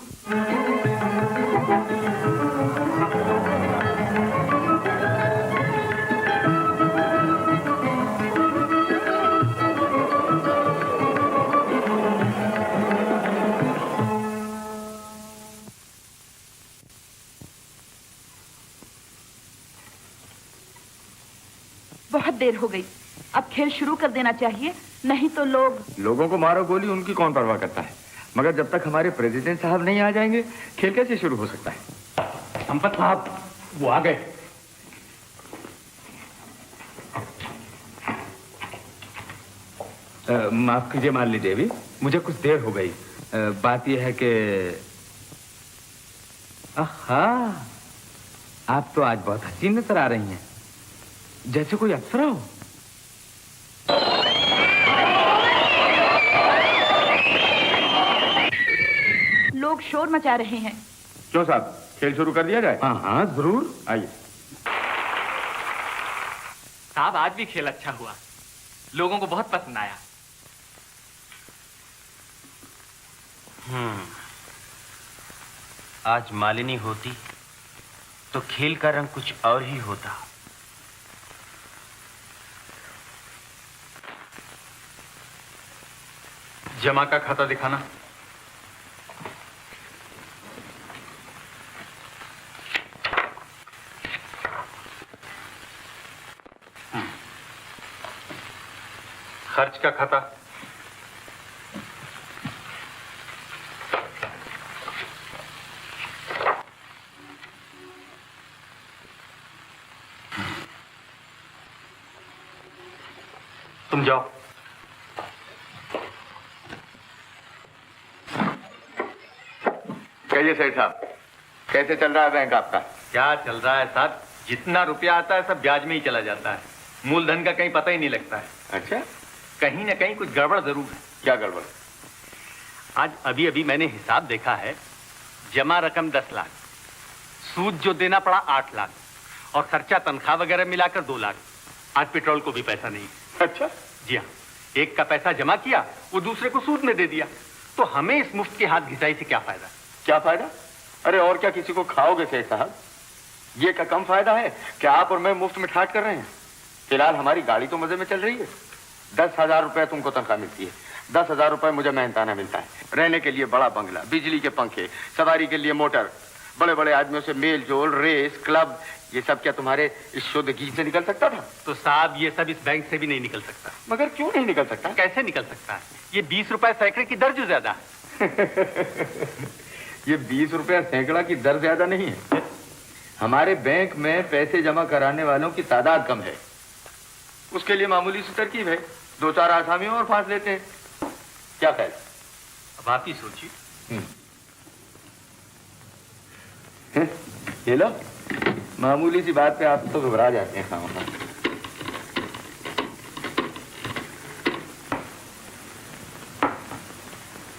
बहुत देर हो गई, अब खेल शुरू कर देना चाहिए, नहीं तो लोगों को मारो गोली, उनकी कौन परवाह करता है? मगर जब तक हमारे प्रेसिडेंट साहब नहीं आ जाएंगे, खेल कैसे शुरू हो सकता है? संपत साहब, वो आ गए। माफ कीजिए मालिनी देवी, मुझे कुछ देर हो गई। बात यह है कि आहा, आप तो आज बहुत हसीन नजर आ रही हैं। जैसे कोई अप्सरा हो। लोग शोर मचा रहे हैं। क्यों साहब, खेल शुरू कर दिया जाए? हाँ हाँ जरूर। आइए। साहब आज भी खेल अच्छा हुआ, लोगों को बहुत पसंद आया। आज मालिनी होती तो खेल का रंग कुछ और ही होता। जमा का खाता दिखाना। खर्च का खाता। तुम जाओ। कहिए सेठ साहब, कैसे चल रहा है बैंक आपका? क्या चल रहा है साहब, जितना रुपया आता है सब ब्याज में ही चला जाता है, मूलधन का कहीं पता ही नहीं लगता है। अच्छा, कहीं ना कहीं कुछ गड़बड़ जरूर है। क्या गड़बड़? आज अभी अभी मैंने हिसाब देखा है, जमा रकम 10 लाख, सूद जो देना पड़ा 8 लाख, और खर्चा तनख्वाह वगैरह मिलाकर 2 लाख। आज पेट्रोल को भी पैसा नहीं। अच्छा, जी हाँ, एक का पैसा जमा किया, वो दूसरे को सूद में दे दिया, तो हमें इस मुफ्त की हाथ घिसाई से क्या फायदा? क्या फायदा? अरे और क्या किसी को खाओगे सेठ साहब? ये क्या कम फायदा है कि आप और मैं मुफ्त में ठाट कर रहे हैं? फिलहाल हमारी गाड़ी तो मजे में चल रही है। 10,000 रुपए तुमको तनख्वाह मिलती है, 10,000 रुपए मुझे मेहनताना मिलता है। रहने के लिए बड़ा बंगला, बिजली के पंखे, सवारी के लिए मोटर, बड़े बड़े आदमियों से मेल जोल, रेस, क्लब, ये सब क्या तुम्हारे इस शुद्ध घी से निकल सकता था? तो साहब ये सब इस बैंक से भी नहीं निकल सकता। मगर क्यों नहीं निकल सकता? कैसे निकल सकता है? ये 20 रुपए सैकड़े की दर जो ज्यादा है। ये 20 रुपया सैकड़ा की दर ज्यादा नहीं है। हमारे बैंक में पैसे जमा कराने वालों की तादाद कम है, उसके लिए मामूली सी तरकीब है, 2-4 आसामियों और फांस लेते हैं। क्या ख्याल? अब आप ही सोचिए। ये लो, मामूली सी बात पे आप तो घबरा जाते हैं।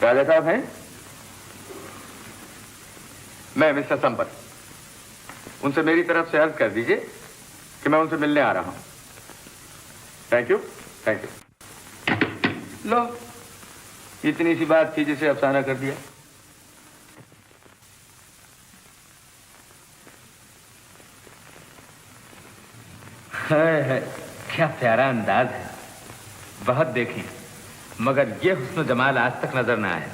राजा साहब हैं? मैं मिस्टर संपत, उनसे मेरी तरफ से अर्ज कर दीजिए कि मैं उनसे मिलने आ रहा हूं। Thank you, thank you. लो, इतनी सी बात थी जिसे अफसाना कर दिया। है, क्या प्यारा अंदाज है। बहुत देखी, मगर ये हुस्न जमाल आज तक नजर ना आया।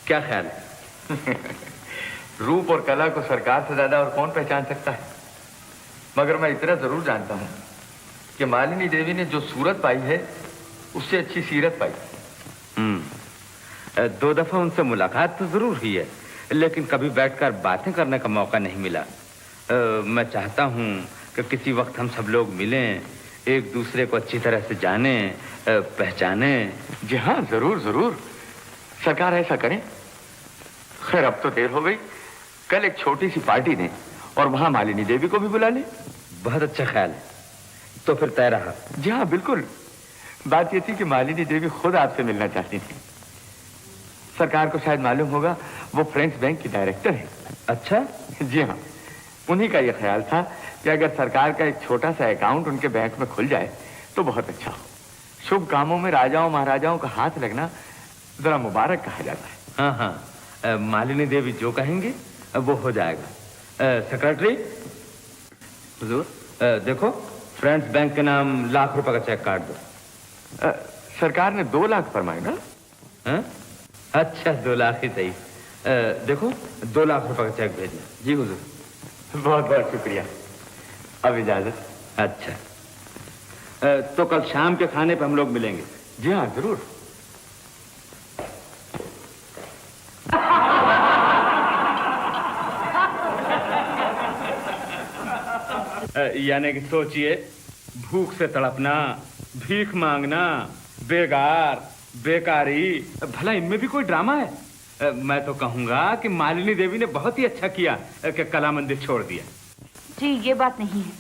क्या ख्याल है? रूप और कला को सरकार से ज्यादा और कौन पहचान सकता है? मगर मैं इतना जरूर जानता हूं कि मालिनी देवी ने जो सूरत पाई है उससे अच्छी सीरत पाई। 2 दफा उनसे मुलाकात तो जरूर हुई है, लेकिन कभी बैठकर बातें करने का मौका नहीं मिला। मैं चाहता हूं कि किसी वक्त हम सब लोग मिलें, एक दूसरे को अच्छी तरह से जानें, पहचानें। जी हाँ, जरूर जरूर, सरकार ऐसा करें। खैर अब तो देर हो गई, कल एक छोटी सी पार्टी दें और वहां मालिनी देवी को भी बुला लें। बहुत अच्छा ख्याल है, तो फिर तय रहा। जी हाँ बिल्कुल। बात ये थी कि मालिनी देवी खुद आपसे मिलना चाहती थी। सरकार को शायद मालूम होगा, वो फ्रेंच बैंक की डायरेक्टर है। अच्छा? जी हाँ, उन्हीं का ये ख्याल था कि अगर सरकार का एक छोटा सा अकाउंट उनके बैंक में खुल जाए तो बहुत अच्छा हो। शुभ कामों में राजाओं महाराजाओं का हाथ लगना जरा मुबारक कहा जाता है। हाँ हाँ, मालिनी देवी जो कहेंगे वो हो जाएगा। सेक्रेटरी हुजूर, देखो फ्रेंड्स बैंक के नाम लाख रुपए का चेक काट दो। सरकार ने 2 लाख फरमाए ना? अच्छा, 2 लाख ही सही। देखो 2 लाख रुपए का चेक भेजना। जी हुजूर। बहुत बहुत शुक्रिया, अब इजाजत। अच्छा, तो कल शाम के खाने पे हम लोग मिलेंगे। जी हाँ जरूर। यानी कि सोचिए, भूख से तड़पना, भीख मांगना, बेगार, बेकारी, भला इनमें भी कोई ड्रामा है? मैं तो कहूंगा कि मालिनी देवी ने बहुत ही अच्छा किया कि कला मंदिर छोड़ दिया। जी ये बात नहीं है।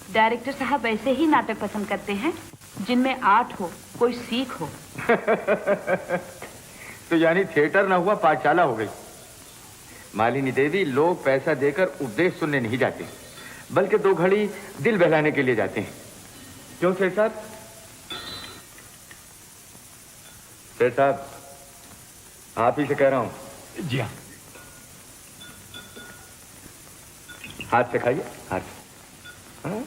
डायरेक्टर साहब ऐसे ही नाटक पसंद करते हैं जिनमें आर्ट हो, कोई सीख हो। तो यानी थिएटर ना हुआ, पाठशाला हो गई। मालिनी देवी, लोग पैसा देकर उपदेश सुनने नहीं जाते, बल्कि 2 घड़ी दिल बहलाने के लिए जाते हैं। क्यों सेठ साहब? सेठ साहब, आप ही से कह रहा हूं। जी हाँ। हाथ से खाइए, हाथ से। हाँ?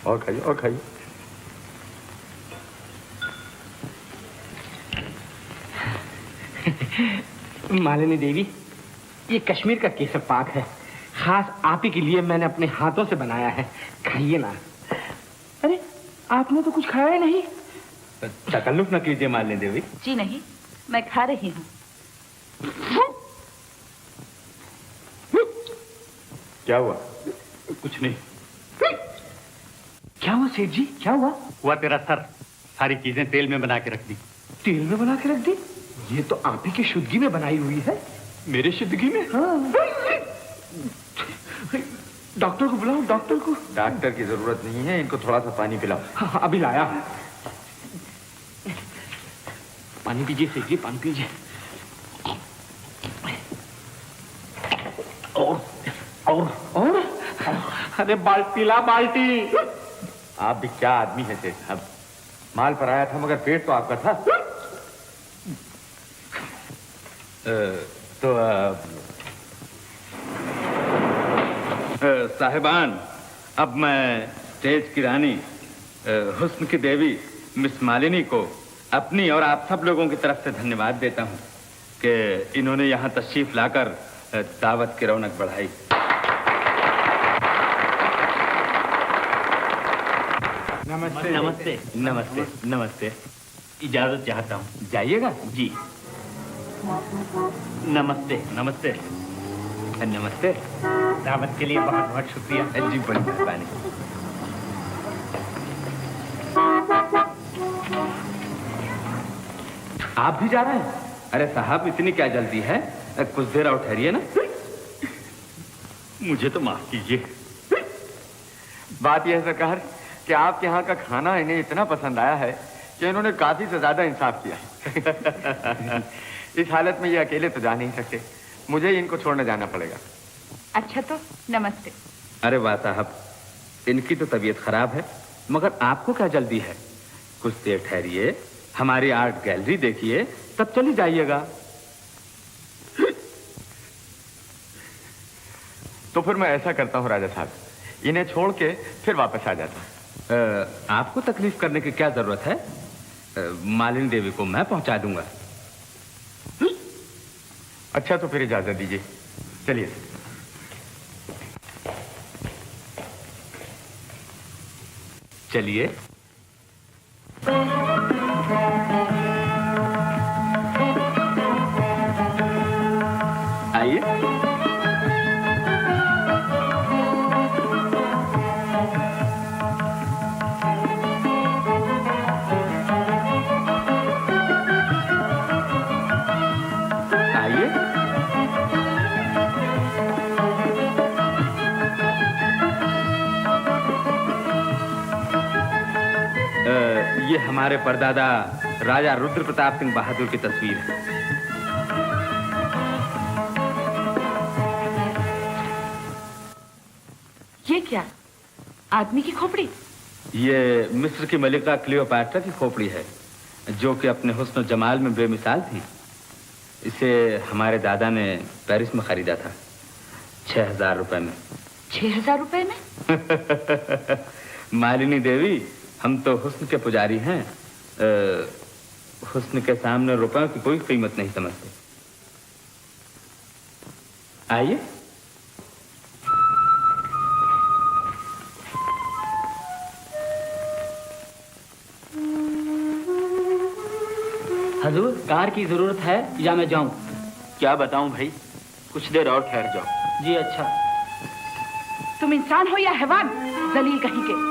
और खाइए, और खाइए। मालिनी देवी, ये कश्मीर का केसर पाक है, खास आप ही के लिए मैंने अपने हाथों से बनाया है, खाइए ना। अरे आपने तो कुछ खाया ही नहीं। तकल्लुफ न कीजिए मालिनी देवी। जी नहीं, मैं खा रही हूँ। क्या हुआ? कुछ नहीं। क्या हुआ सेठ जी, क्या हुआ? हुआ तेरा सर, सारी चीजें तेल में बना के रख दी। तेल में बना के रख दी? ये तो आप ही की शुद्धगी में बनाई हुई है। मेरे शुद्धगी में? हाँ। डॉक्टर को बुलाओ, डॉक्टर को। डॉक्टर की जरूरत नहीं है, इनको थोड़ा सा पानी पिलाओ। हाँ, अभी लाया। पानी पीजिए सेठ जी, पानी पीजिए। और अरे बाल्टी ला, बाल्टी। आप भी क्या आदमी है सेठ साहब? माल पर आया था मगर पेट तो आपका था। साहिबान, अब मैं स्टेज की रानी हुस्न की देवी मिस मालिनी को अपनी और आप सब लोगों की तरफ से धन्यवाद देता हूं कि इन्होंने यहां तशरीफ लाकर दावत की रौनक बढ़ाई। नमस्ते नमस्ते नमस्ते नमस्ते। इजाजत चाहता हूँ। जाइएगा जी। नमस्ते नमस्ते नमस्ते। दावत के लिए बहुत बहुत शुक्रिया। जी बड़ी मेहरबानी। आप भी जा रहे हैं? अरे साहब, इतनी क्या जल्दी है? कुछ देर और ठहरिए ना। मुझे तो माफ कीजिए। बात यह है सरकार कि आपके यहाँ का खाना इन्हें इतना पसंद आया है कि इन्होंने काफी से ज्यादा इंसाफ किया है। इस हालत में ये अकेले तो जा नहीं सकते, मुझे ही इनको छोड़ने जाना पड़ेगा। अच्छा तो नमस्ते। अरे वाह साहब, इनकी तो तबीयत खराब है, मगर आपको क्या जल्दी है? कुछ देर ठहरिए, हमारी आर्ट गैलरी देखिए, तब चली जाइएगा। तो फिर मैं ऐसा करता हूँ राजा साहब, इन्हें छोड़ के फिर वापस आ जाता हूँ। आपको तकलीफ करने की क्या जरूरत है? मालिनी देवी को मैं पहुंचा दूंगा। अच्छा तो फिर इजाजत दीजिए, चलिए। चलिए। आइए। ये हमारे परदादा राजा रुद्र प्रताप सिंह बहादुर की तस्वीर है। ये क्या, आदमी की खोपड़ी? ये मिस्र की मलिका क्लियोपैट्रा की खोपड़ी है, जो कि अपने हुस्न जमाल में बेमिसाल थी। इसे हमारे दादा ने पेरिस में खरीदा था 6000 रुपए में। 6000 रुपए में? मालिनी देवी, हम तो हुस्न के पुजारी हैं, हुस्न के सामने रुपयों की कोई कीमत नहीं समझते। आइए। हजूर, कार की जरूरत है या मैं जाऊं? क्या बताऊं भाई, कुछ देर और ठहर जाओ। जी अच्छा। तुम इंसान हो या हैवान, जलील कहीं के।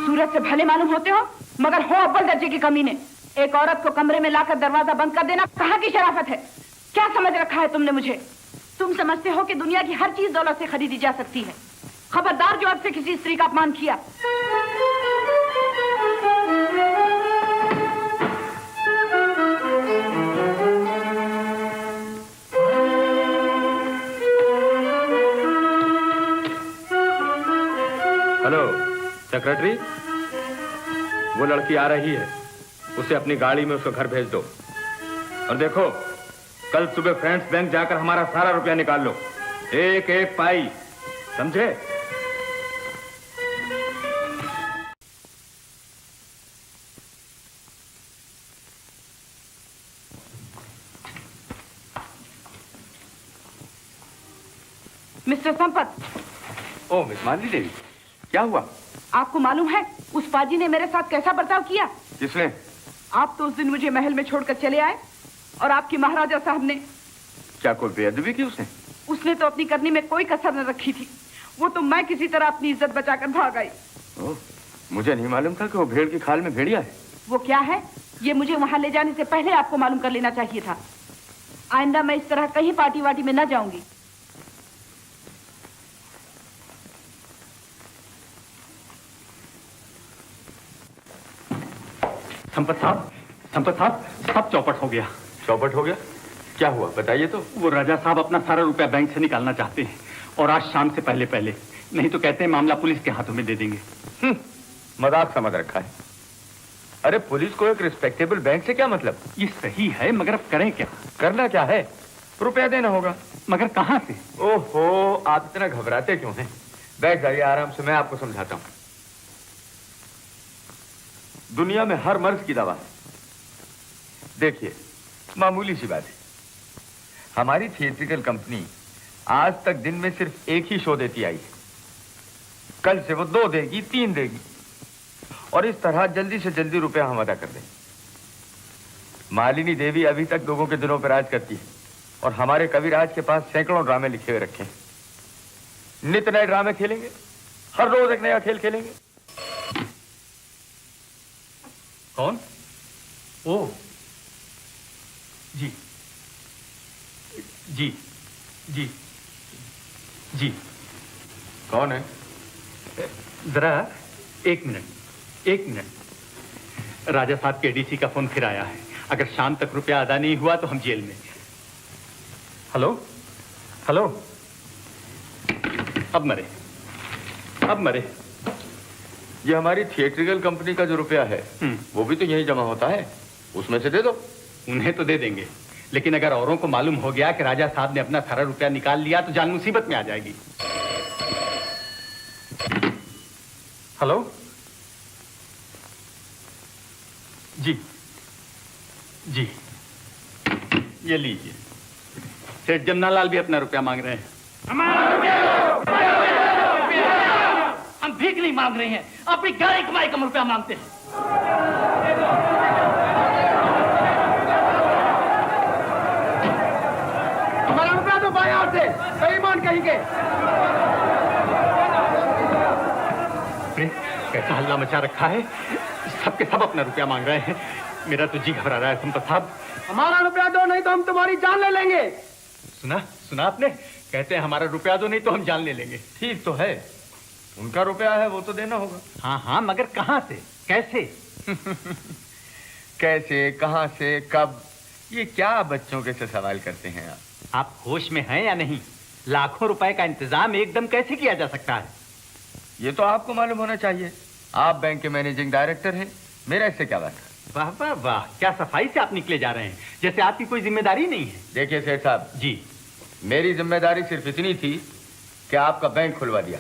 सूरत से भले मालूम होते हो, मगर हो अव्वल दर्जे की कमीने। एक औरत को कमरे में लाकर दरवाजा बंद कर देना कहाँ की शराफत है? क्या समझ रखा है तुमने मुझे? तुम समझते हो कि दुनिया की हर चीज दौलत से खरीदी जा सकती है। खबरदार जो आपसे किसी स्त्री का अपमान किया। हेलो सेक्रेटरी, वो लड़की आ रही है, उसे अपनी गाड़ी में उसको घर भेज दो। और देखो, कल सुबह फ्रेंड्स बैंक जाकर हमारा सारा रुपया निकाल लो, एक एक पाई, समझे? मिस्टर संपत। ओ मिस मालिनी देवी, क्या हुआ? आपको मालूम है उस पाजी ने मेरे साथ कैसा बर्ताव किया? किसने? आप तो उस दिन मुझे महल में छोड़कर चले आए और आपकी महाराजा साहब ने। क्या कोई बेअदबी की उसने? उसने तो अपनी करनी में कोई कसर न रखी थी। वो तो मैं किसी तरह अपनी इज्जत बचाकर भाग आई। ओह, मुझे नहीं मालूम था कि वो भेड़ की खाल में भेड़िया है। वो क्या है ये मुझे वहां ले जाने से पहले आपको मालूम कर लेना चाहिए था। आइंदा मैं इस तरह कहीं पार्टी वार्टी में न जाऊंगी। संपत साहब, संपत साहब, सब चौपट हो गया। चौपट हो गया? क्या हुआ बताइए तो। वो राजा साहब अपना सारा रुपया बैंक से निकालना चाहते हैं और आज शाम से पहले पहले, नहीं तो कहते हैं मामला पुलिस के हाथों में दे देंगे। मजाक समझ रखा है। अरे पुलिस को एक रिस्पेक्टेबल बैंक से क्या मतलब? ये सही है, मगर अब करें क्या? करना क्या है? रुपया देना होगा। मगर कहां से? ओहो, आप इतना घबराते क्यों हैं? बैठ जाइए आराम से, मैं आपको समझाता हूं। दुनिया में हर मर्ज की दवा है। देखिए, मामूली सी बात है, हमारी थिएट्रिकल कंपनी आज तक दिन में सिर्फ एक ही शो देती आई है। कल से वो 2 देगी, 3 देगी, और इस तरह जल्दी से जल्दी रुपया हम अदा कर दें। मालिनी देवी अभी तक लोगों के दिलों पर राज करती है और हमारे कविराज के पास सैकड़ों ड्रामे लिखे हुए रखे हैं। नित नए ड्रामे खेलेंगे, हर रोज एक नया खेल खेलेंगे। कौन? ओ जी जी जी जी। कौन है? जरा एक मिनट। राजा साहब के एडीसी का फोन फिर आया है। अगर शाम तक रुपया अदा नहीं हुआ तो हम जेल में। Hello hello. अब मरे। ये हमारी थिएट्रिकल कंपनी का जो रुपया है वो भी तो यही जमा होता है, उसमें से दे दो। उन्हें तो दे देंगे, लेकिन अगर औरों को मालूम हो गया कि राजा साहब ने अपना सारा रुपया निकाल लिया तो जान मुसीबत में आ जाएगी। हेलो जी जी, ये लीजिए। सेठ जमनालाल भी अपना रुपया मांग रहे हैं। हम भीख नहीं मांग रहे हैं, अपनी गाड़ी कमाई का रुपया मांगते हैं। हमारा रुपया तो बाहर से बेईमान कहेंगे। कैसा हल्ला मचा रखा है, सबके सब अपना रुपया मांग रहे हैं। मेरा तो जी घबरा रहा है संपत साहब। हमारा रुपया दो, नहीं तो हम तुम्हारी जान ले लेंगे। सुना आपने? कहते हैं हमारा रुपया दो, नहीं तो हम जान ले लेंगे। ठीक तो है, उनका रुपया है वो तो देना होगा। हाँ, मगर कहां से, कैसे? कैसे, कहां से, कब, ये क्या बच्चों के से सवाल करते हैं आप? आप होश में हैं या नहीं? लाखों रुपए का इंतजाम एकदम कैसे किया जा सकता है? ये तो आपको मालूम होना चाहिए। आप बैंक के मैनेजिंग डायरेक्टर हैं, मेरा इससे क्या बात है? वाह वाह वाह, क्या सफाई से आप निकले जा रहे हैं, जैसे आपकी कोई जिम्मेदारी नहीं है। देखिए सेठ साहब जी, मेरी जिम्मेदारी सिर्फ इतनी थी कि आपका बैंक खुलवा दिया,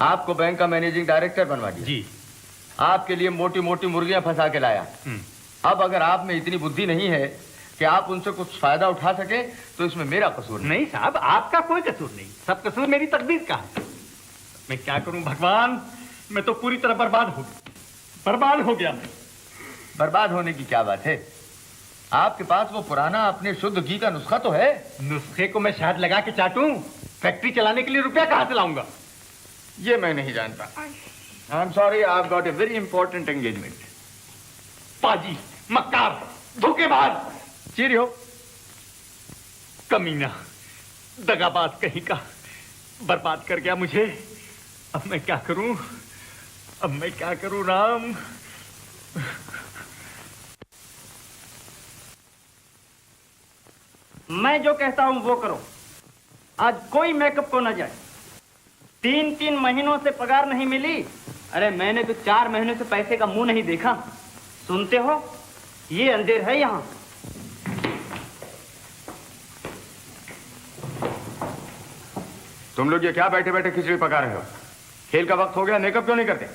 आपको बैंक का मैनेजिंग डायरेक्टर बनवा दिया जी, आपके लिए मोटी मोटी मुर्गियां फंसा के लाया। अब अगर आप में इतनी बुद्धि नहीं है कि आप उनसे कुछ फायदा उठा सके तो इसमें मेरा कसूर नहीं। साहब, आपका कोई कसूर नहीं, सब कसूर मेरी तकदीर का है। मैं क्या करूं भगवान, मैं तो पूरी तरह बर्बाद हो गया। बर्बाद होने की क्या बात है? आपके पास वो पुराना अपने शुद्ध घी का नुस्खा तो है। नुस्खे को मैं शहद लगा के चाटूं? फैक्ट्री चलाने के लिए रुपया कहां से लाऊंगा? ये मैं नहीं जानता। आई am sorry, I have got a very important engagement. पाजी, मक्कार, धोखेबाज। चीरियो। कमीना, दगाबाज कहीं का, बर्बाद कर गया मुझे। अब मैं क्या करूं? अब मैं क्या करूं राम? मैं जो कहता हूं वो करो। आज कोई मेकअप को न जाए। 3-3 महीनों से पगार नहीं मिली। अरे मैंने तो 4 महीनों से पैसे का मुंह नहीं देखा। सुनते हो, ये अंधेर है यहाँ। तुम लोग ये क्या बैठे बैठे खिचड़ी पका रहे हो? खेल का वक्त हो गया, मेकअप क्यों नहीं करते?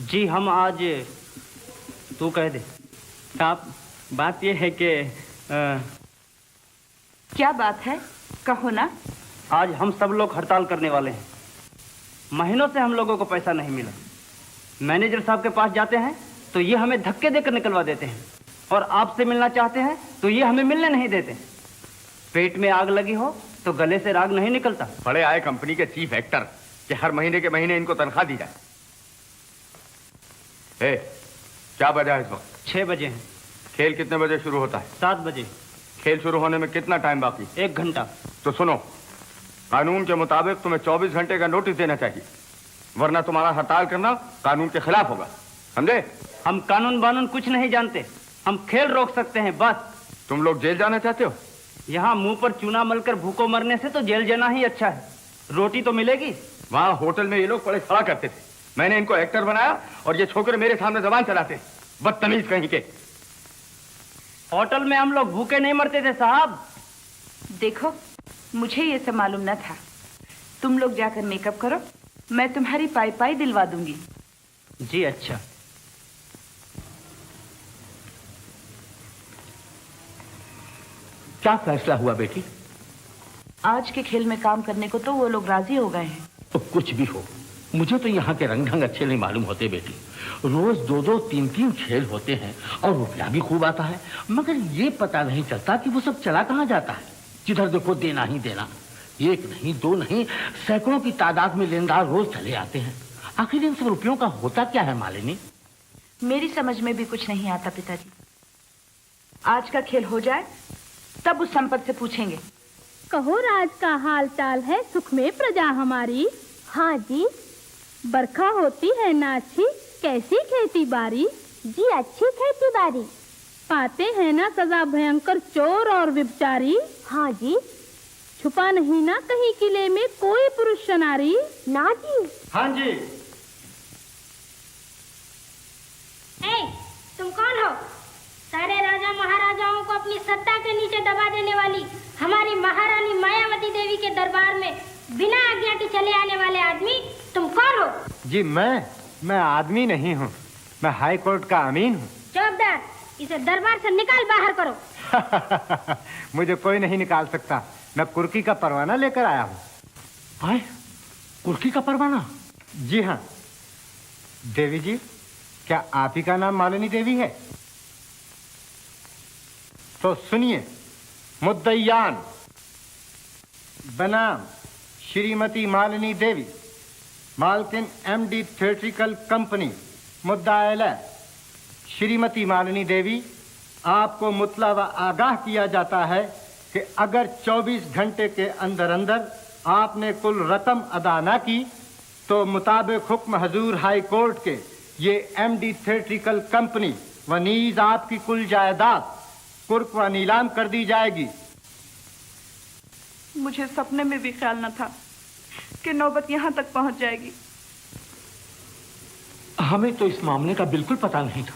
जी हम आज, तू कह दे। साहब, बात ये है कि क्या बात है, कहो ना। आज हम सब लोग हड़ताल करने वाले हैं। महीनों से हम लोगों को पैसा नहीं मिला। मैनेजर साहब के पास जाते हैं तो ये हमें धक्के देकर निकलवा देते हैं, और आपसे मिलना चाहते हैं तो ये हमें मिलने नहीं देते। पेट में आग लगी हो तो गले से राग नहीं निकलता। बड़े आए कंपनी के चीफ एक्टर कि हर महीने के महीने इनको तनख्वाह दी जाए। क्या बजा है इस वक्त? 6 बजे हैं। खेल कितने बजे शुरू होता है? 7 बजे। खेल शुरू होने में कितना टाइम बाकी? 1 घंटा। तो सुनो, कानून के मुताबिक तुम्हें 24 घंटे का नोटिस देना चाहिए, वरना तुम्हारा हड़ताल करना कानून के खिलाफ होगा, समझे? हम कानून बानून कुछ नहीं जानते। हम खेल रोक सकते हैं बस। तुम लोग जेल जाना चाहते हो? यहाँ मुंह पर चूना मलकर भूखों मरने से तो जेल जाना ही अच्छा है। रोटी तो मिलेगी। वहाँ होटल में ये लोग बड़े खड़ा करते थे, मैंने इनको एक्टर बनाया और ये छोकरे मेरे सामने जबान चलाते, बदतमीज कहीं के। होटल में हम लोग भूखे नहीं मरते थे साहब। देखो, मुझे ये सब मालूम न था। तुम लोग जाकर मेकअप करो, मैं तुम्हारी पाई पाई दिलवा दूंगी। जी अच्छा। क्या फैसला हुआ बेटी? आज के खेल में काम करने को तो वो लोग राजी हो गए हैं। तो कुछ भी हो, मुझे तो यहाँ के रंग ढंग अच्छे नहीं मालूम होते बेटी। रोज 2-2, 3-3 खेल होते हैं और रुपया भी खूब आता है, मगर ये पता नहीं चलता कि वो सब चला कहाँ जाता है। जिधर देखो देना ही देना। 1 नहीं 2 नहीं, सैकड़ों की तादाद में लेनदार रोज चले आते हैं। आखिर इन सब रुपयों का होता क्या है मालिनी? मेरी समझ में भी कुछ नहीं आता पिताजी। आज का खेल हो जाए तब उस संपत से पूछेंगे। कहो राज का हाल चाल है, सुख में प्रजा हमारी। हाँ जी। बरखा होती है ना अच्छी, कैसी खेती बारी? जी अच्छी खेती बारी। पाते हैं ना सजा भयंकर चोर और व्यभिचारी? हाँ जी। छुपा नहीं ना कहीं किले में कोई पुरुष नारी? ना जी। हाँ जी। तुम कौन हो? सारे राजा महाराजाओं को अपनी सत्ता के नीचे दबा देने वाली हमारी महारानी मायावती देवी के दरबार में बिना आज्ञा के चले आने वाले आदमी, तुम कौन हो? जी मैं आदमी नहीं हूँ, मैं हाई कोर्ट का अमीन हूँ। चौबदार, इसे दरबार से निकाल बाहर करो। मुझे कोई नहीं निकाल सकता, मैं कुर्की का परवाना लेकर आया हूँ। हाय, कुर्की का परवाना? जी हाँ। देवी जी, क्या आप ही का नाम मालिनी देवी है? तो सुनिए, मुद्दईयान बनाम श्रीमती मालिनी देवी, मालकिन MD थिएट्रिकल कंपनी, मुद्दा एला। श्रीमती मालिनी देवी, आपको मुतला व आगाह किया जाता है कि अगर 24 घंटे के अंदर अंदर आपने कुल रकम अदा न की तो मुताबिक हुक्म हजूर हाई कोर्ट के ये MD थिएट्रिकल कंपनी व नीज आपकी कुल जायदाद कुर्क व नीलाम कर दी जाएगी। मुझे सपने में भी ख्याल न था कि नौबत यहाँ तक पहुँच जाएगी। हमें तो इस मामले का बिल्कुल पता नहीं था,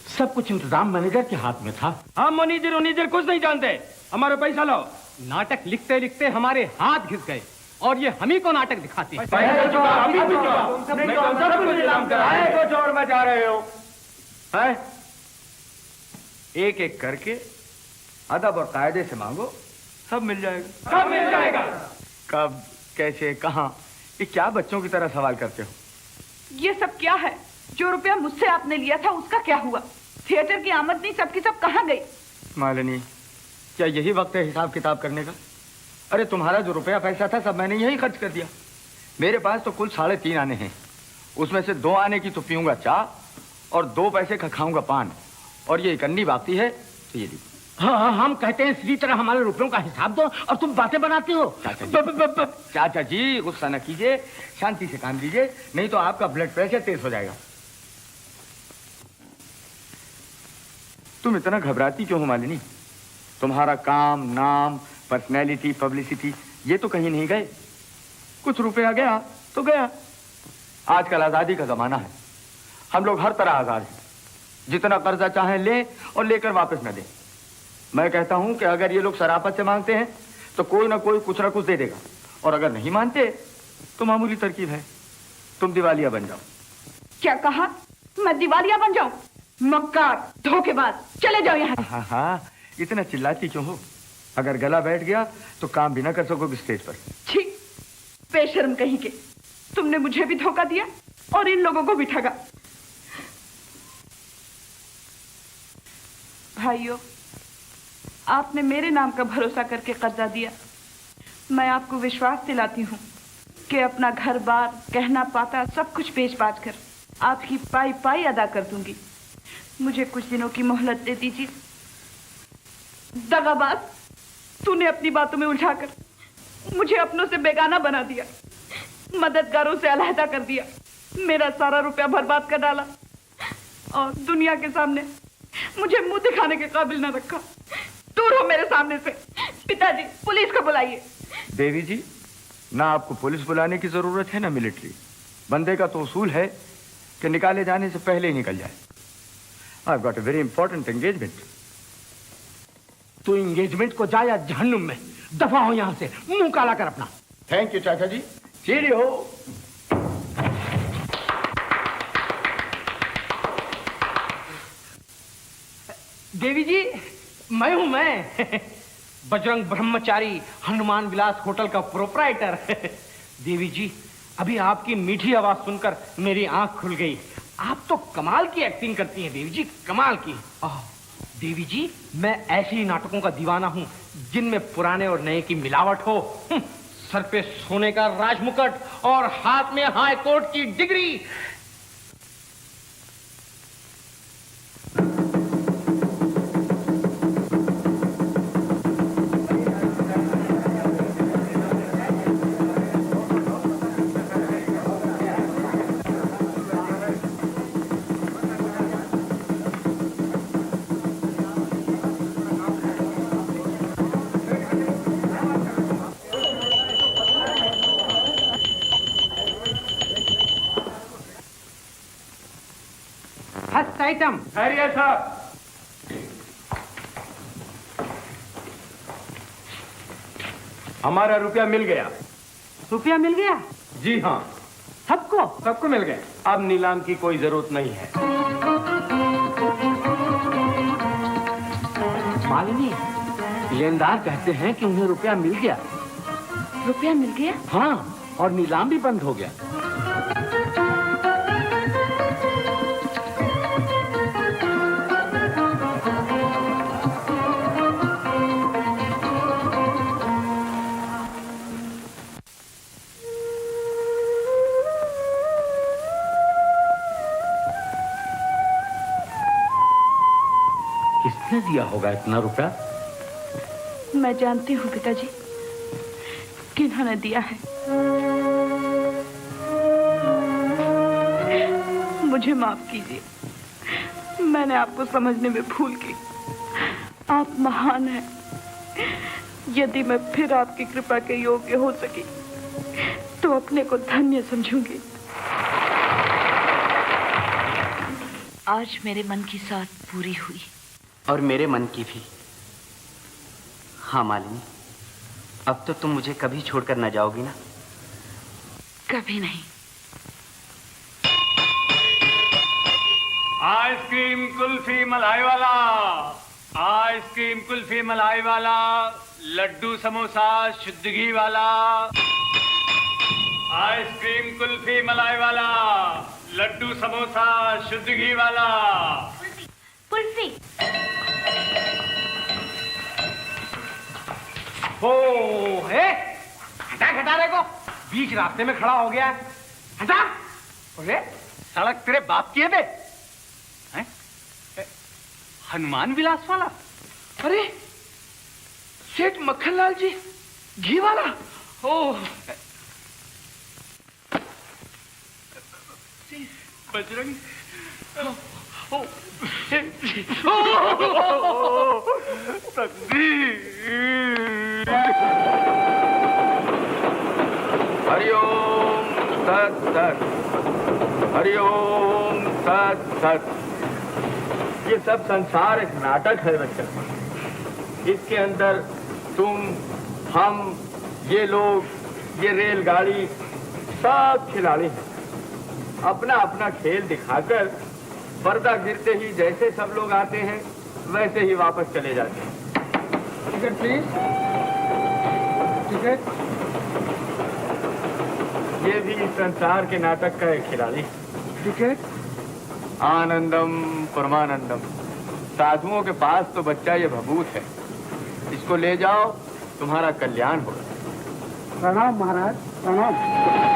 सब कुछ इंतजाम मैनेजर के हाथ में था। हम मैनेजर कुछ नहीं जानते, हमारा पैसा लो। नाटक लिखते लिखते हमारे हाथ घिस गए और ये हम ही को नाटक दिखाती है। जोर मचा रहे हो? एक एक करके अदब और कायदे से मांगो, सब मिल जाएगा। सब मिल जाएगा। कब, कैसे, कहाँ? ये क्या बच्चों की तरह सवाल करते हो? ये सब क्या है? जो रुपया मुझसे आपने लिया था उसका क्या हुआ? थिएटर की आमदनी सबकी सब कहाँ गई? मालिनी, क्या यही वक्त है हिसाब किताब करने का? अरे तुम्हारा जो रुपया पैसा था सब मैंने यही खर्च कर दिया। मेरे पास तो कुल 3.5 आने हैं, उसमें से 2 आने की तो पीऊंगा चाय और 2 पैसे का खाऊंगा पान, और ये 1 अन्नी बाकी है तो ये ली। हाँ, हम कहते हैं इसी तरह हमारे रुपयों का हिसाब दो और तुम बातें बनाते हो। चाचा जी गुस्सा न कीजिए, शांति से काम लीजिए, नहीं तो आपका ब्लड प्रेशर तेज हो जाएगा। तुम इतना घबराती क्यों हो मालिनी? तुम्हारा काम, नाम, पर्सनैलिटी, पब्लिसिटी ये तो कहीं नहीं गए। कुछ रुपया गया तो गया। आजकल आजादी का जमाना है, हम लोग हर तरह आजाद हैं। जितना कर्जा चाहें लें और लेकर वापस न दें। मैं कहता हूं कि अगर ये लोग शराफत से मांगते हैं तो कोई ना कोई कुछ ना कुछ दे देगा, और अगर नहीं मानते तो मामूली तरकीब है, तुम दिवालिया बन जाओ। क्या कहा? मैं दिवालिया बन जाऊं? मक्कार, धोखेबाज, चले जाओ यहाँ। हाँ हाँ, इतना चिल्लाती क्यों हो? अगर गला बैठ गया तो काम भी ना कर सकोगे स्टेज पर। छी, बेशर्म कहीं के, तुमने मुझे भी धोखा दिया और इन लोगों को भी ठगा। भाइयों, आपने मेरे नाम का भरोसा करके कर्जा दिया। मैं आपको विश्वास दिलाती हूँ कि अपना घर बार, गहना पाता सब कुछ बेच बाच कर आपकी पाई पाई अदा कर दूंगी। मुझे कुछ दिनों की मोहलत दे दीजिए। दगाबाज, तूने अपनी बातों में उलझाकर मुझे अपनों से बेगाना बना दिया, मददगारों से अलहदा कर दिया, मेरा सारा रुपया बर्बाद कर डाला और दुनिया के सामने मुझे मुंह दिखाने के काबिल न रखा। दूर हो मेरे सामने से। पिताजी, पुलिस को बुलाइए। देवी जी, ना आपको पुलिस बुलाने की जरूरत है ना मिलिट्री। बंदे का तो उसूल है कि निकाले जाने से पहले ही निकल जाए। I've got a very important engagement. तू एंगेजमेंट को जा या जहन्नुम में। दफा हो यहां से, मुंह काला कर अपना। थैंक यू चाचा जी। चीड़ी हो। देवी जी, मैं बजरंग ब्रह्मचारी, हनुमान विलास होटल का प्रोपराइटर। देवी जी, अभी आपकी मीठी आवाज सुनकर मेरी आंख खुल गई। आप तो कमाल की एक्टिंग करती हैं देवी जी, कमाल की। देवी जी, मैं ऐसे ही नाटकों का दीवाना हूं जिनमें पुराने और नए की मिलावट हो। सर पे सोने का राजमुकुट और हाथ में हाई कोर्ट की डिग्री। आइटम खैरियत साहब, हमारा रुपया मिल गया। रुपया मिल गया? जी हाँ, सबको मिल गया। अब नीलाम की कोई जरूरत नहीं है। मालिनी, लेनदार कहते हैं कि उन्हें रुपया मिल गया। रुपया मिल गया? हाँ, और नीलाम भी बंद हो गया। किसने दिया होगा इतना रुपया? मैं जानती हूँ पिताजी, किन्होंने दिया है। मुझे माफ कीजिए, मैंने आपको समझने में भूल की। आप महान हैं। यदि मैं फिर आपकी कृपा के योग्य हो सकी तो अपने को धन्य समझूंगी। आज मेरे मन की साथ पूरी हुई। और मेरे मन की भी। हाँ मालिनी, अब तो तुम मुझे कभी छोड़कर न जाओगी ना? कभी नहीं। आइसक्रीम कुल्फी मलाई वाला, आइसक्रीम कुल्फी मलाई वाला, लड्डू समोसा शुद्ध घी वाला। आइसक्रीम कुल्फी मलाई वाला, लड्डू समोसा शुद्ध घी वाला। कुल्फी। हटा खटारे को, बीच रास्ते में खड़ा हो गया। हटा। अरे सड़क तेरे बाप की है बे? हनुमान विलास वाला? अरे सेठ मक्खनलाल जी, घी वाला। ओह बजरंग, हरिओम सत सत, हरिओम सत सत। ये सब संसार एक नाटक है बच्चा। इसके अंदर तुम, हम, ये लोग, ये रेलगाड़ी सब खिलाड़ी हैं। अपना अपना खेल दिखाकर पर्दा गिरते ही जैसे सब लोग आते हैं वैसे ही वापस चले जाते हैं। Ticket please, ticket. ये भी इस संसार के नाटक का एक खिलाड़ी। टिकट। आनंदम परमानंदम। साधुओं के पास तो बच्चा ये भभूत है, इसको ले जाओ, तुम्हारा कल्याण होगा। प्रणाम महाराज, प्रणाम।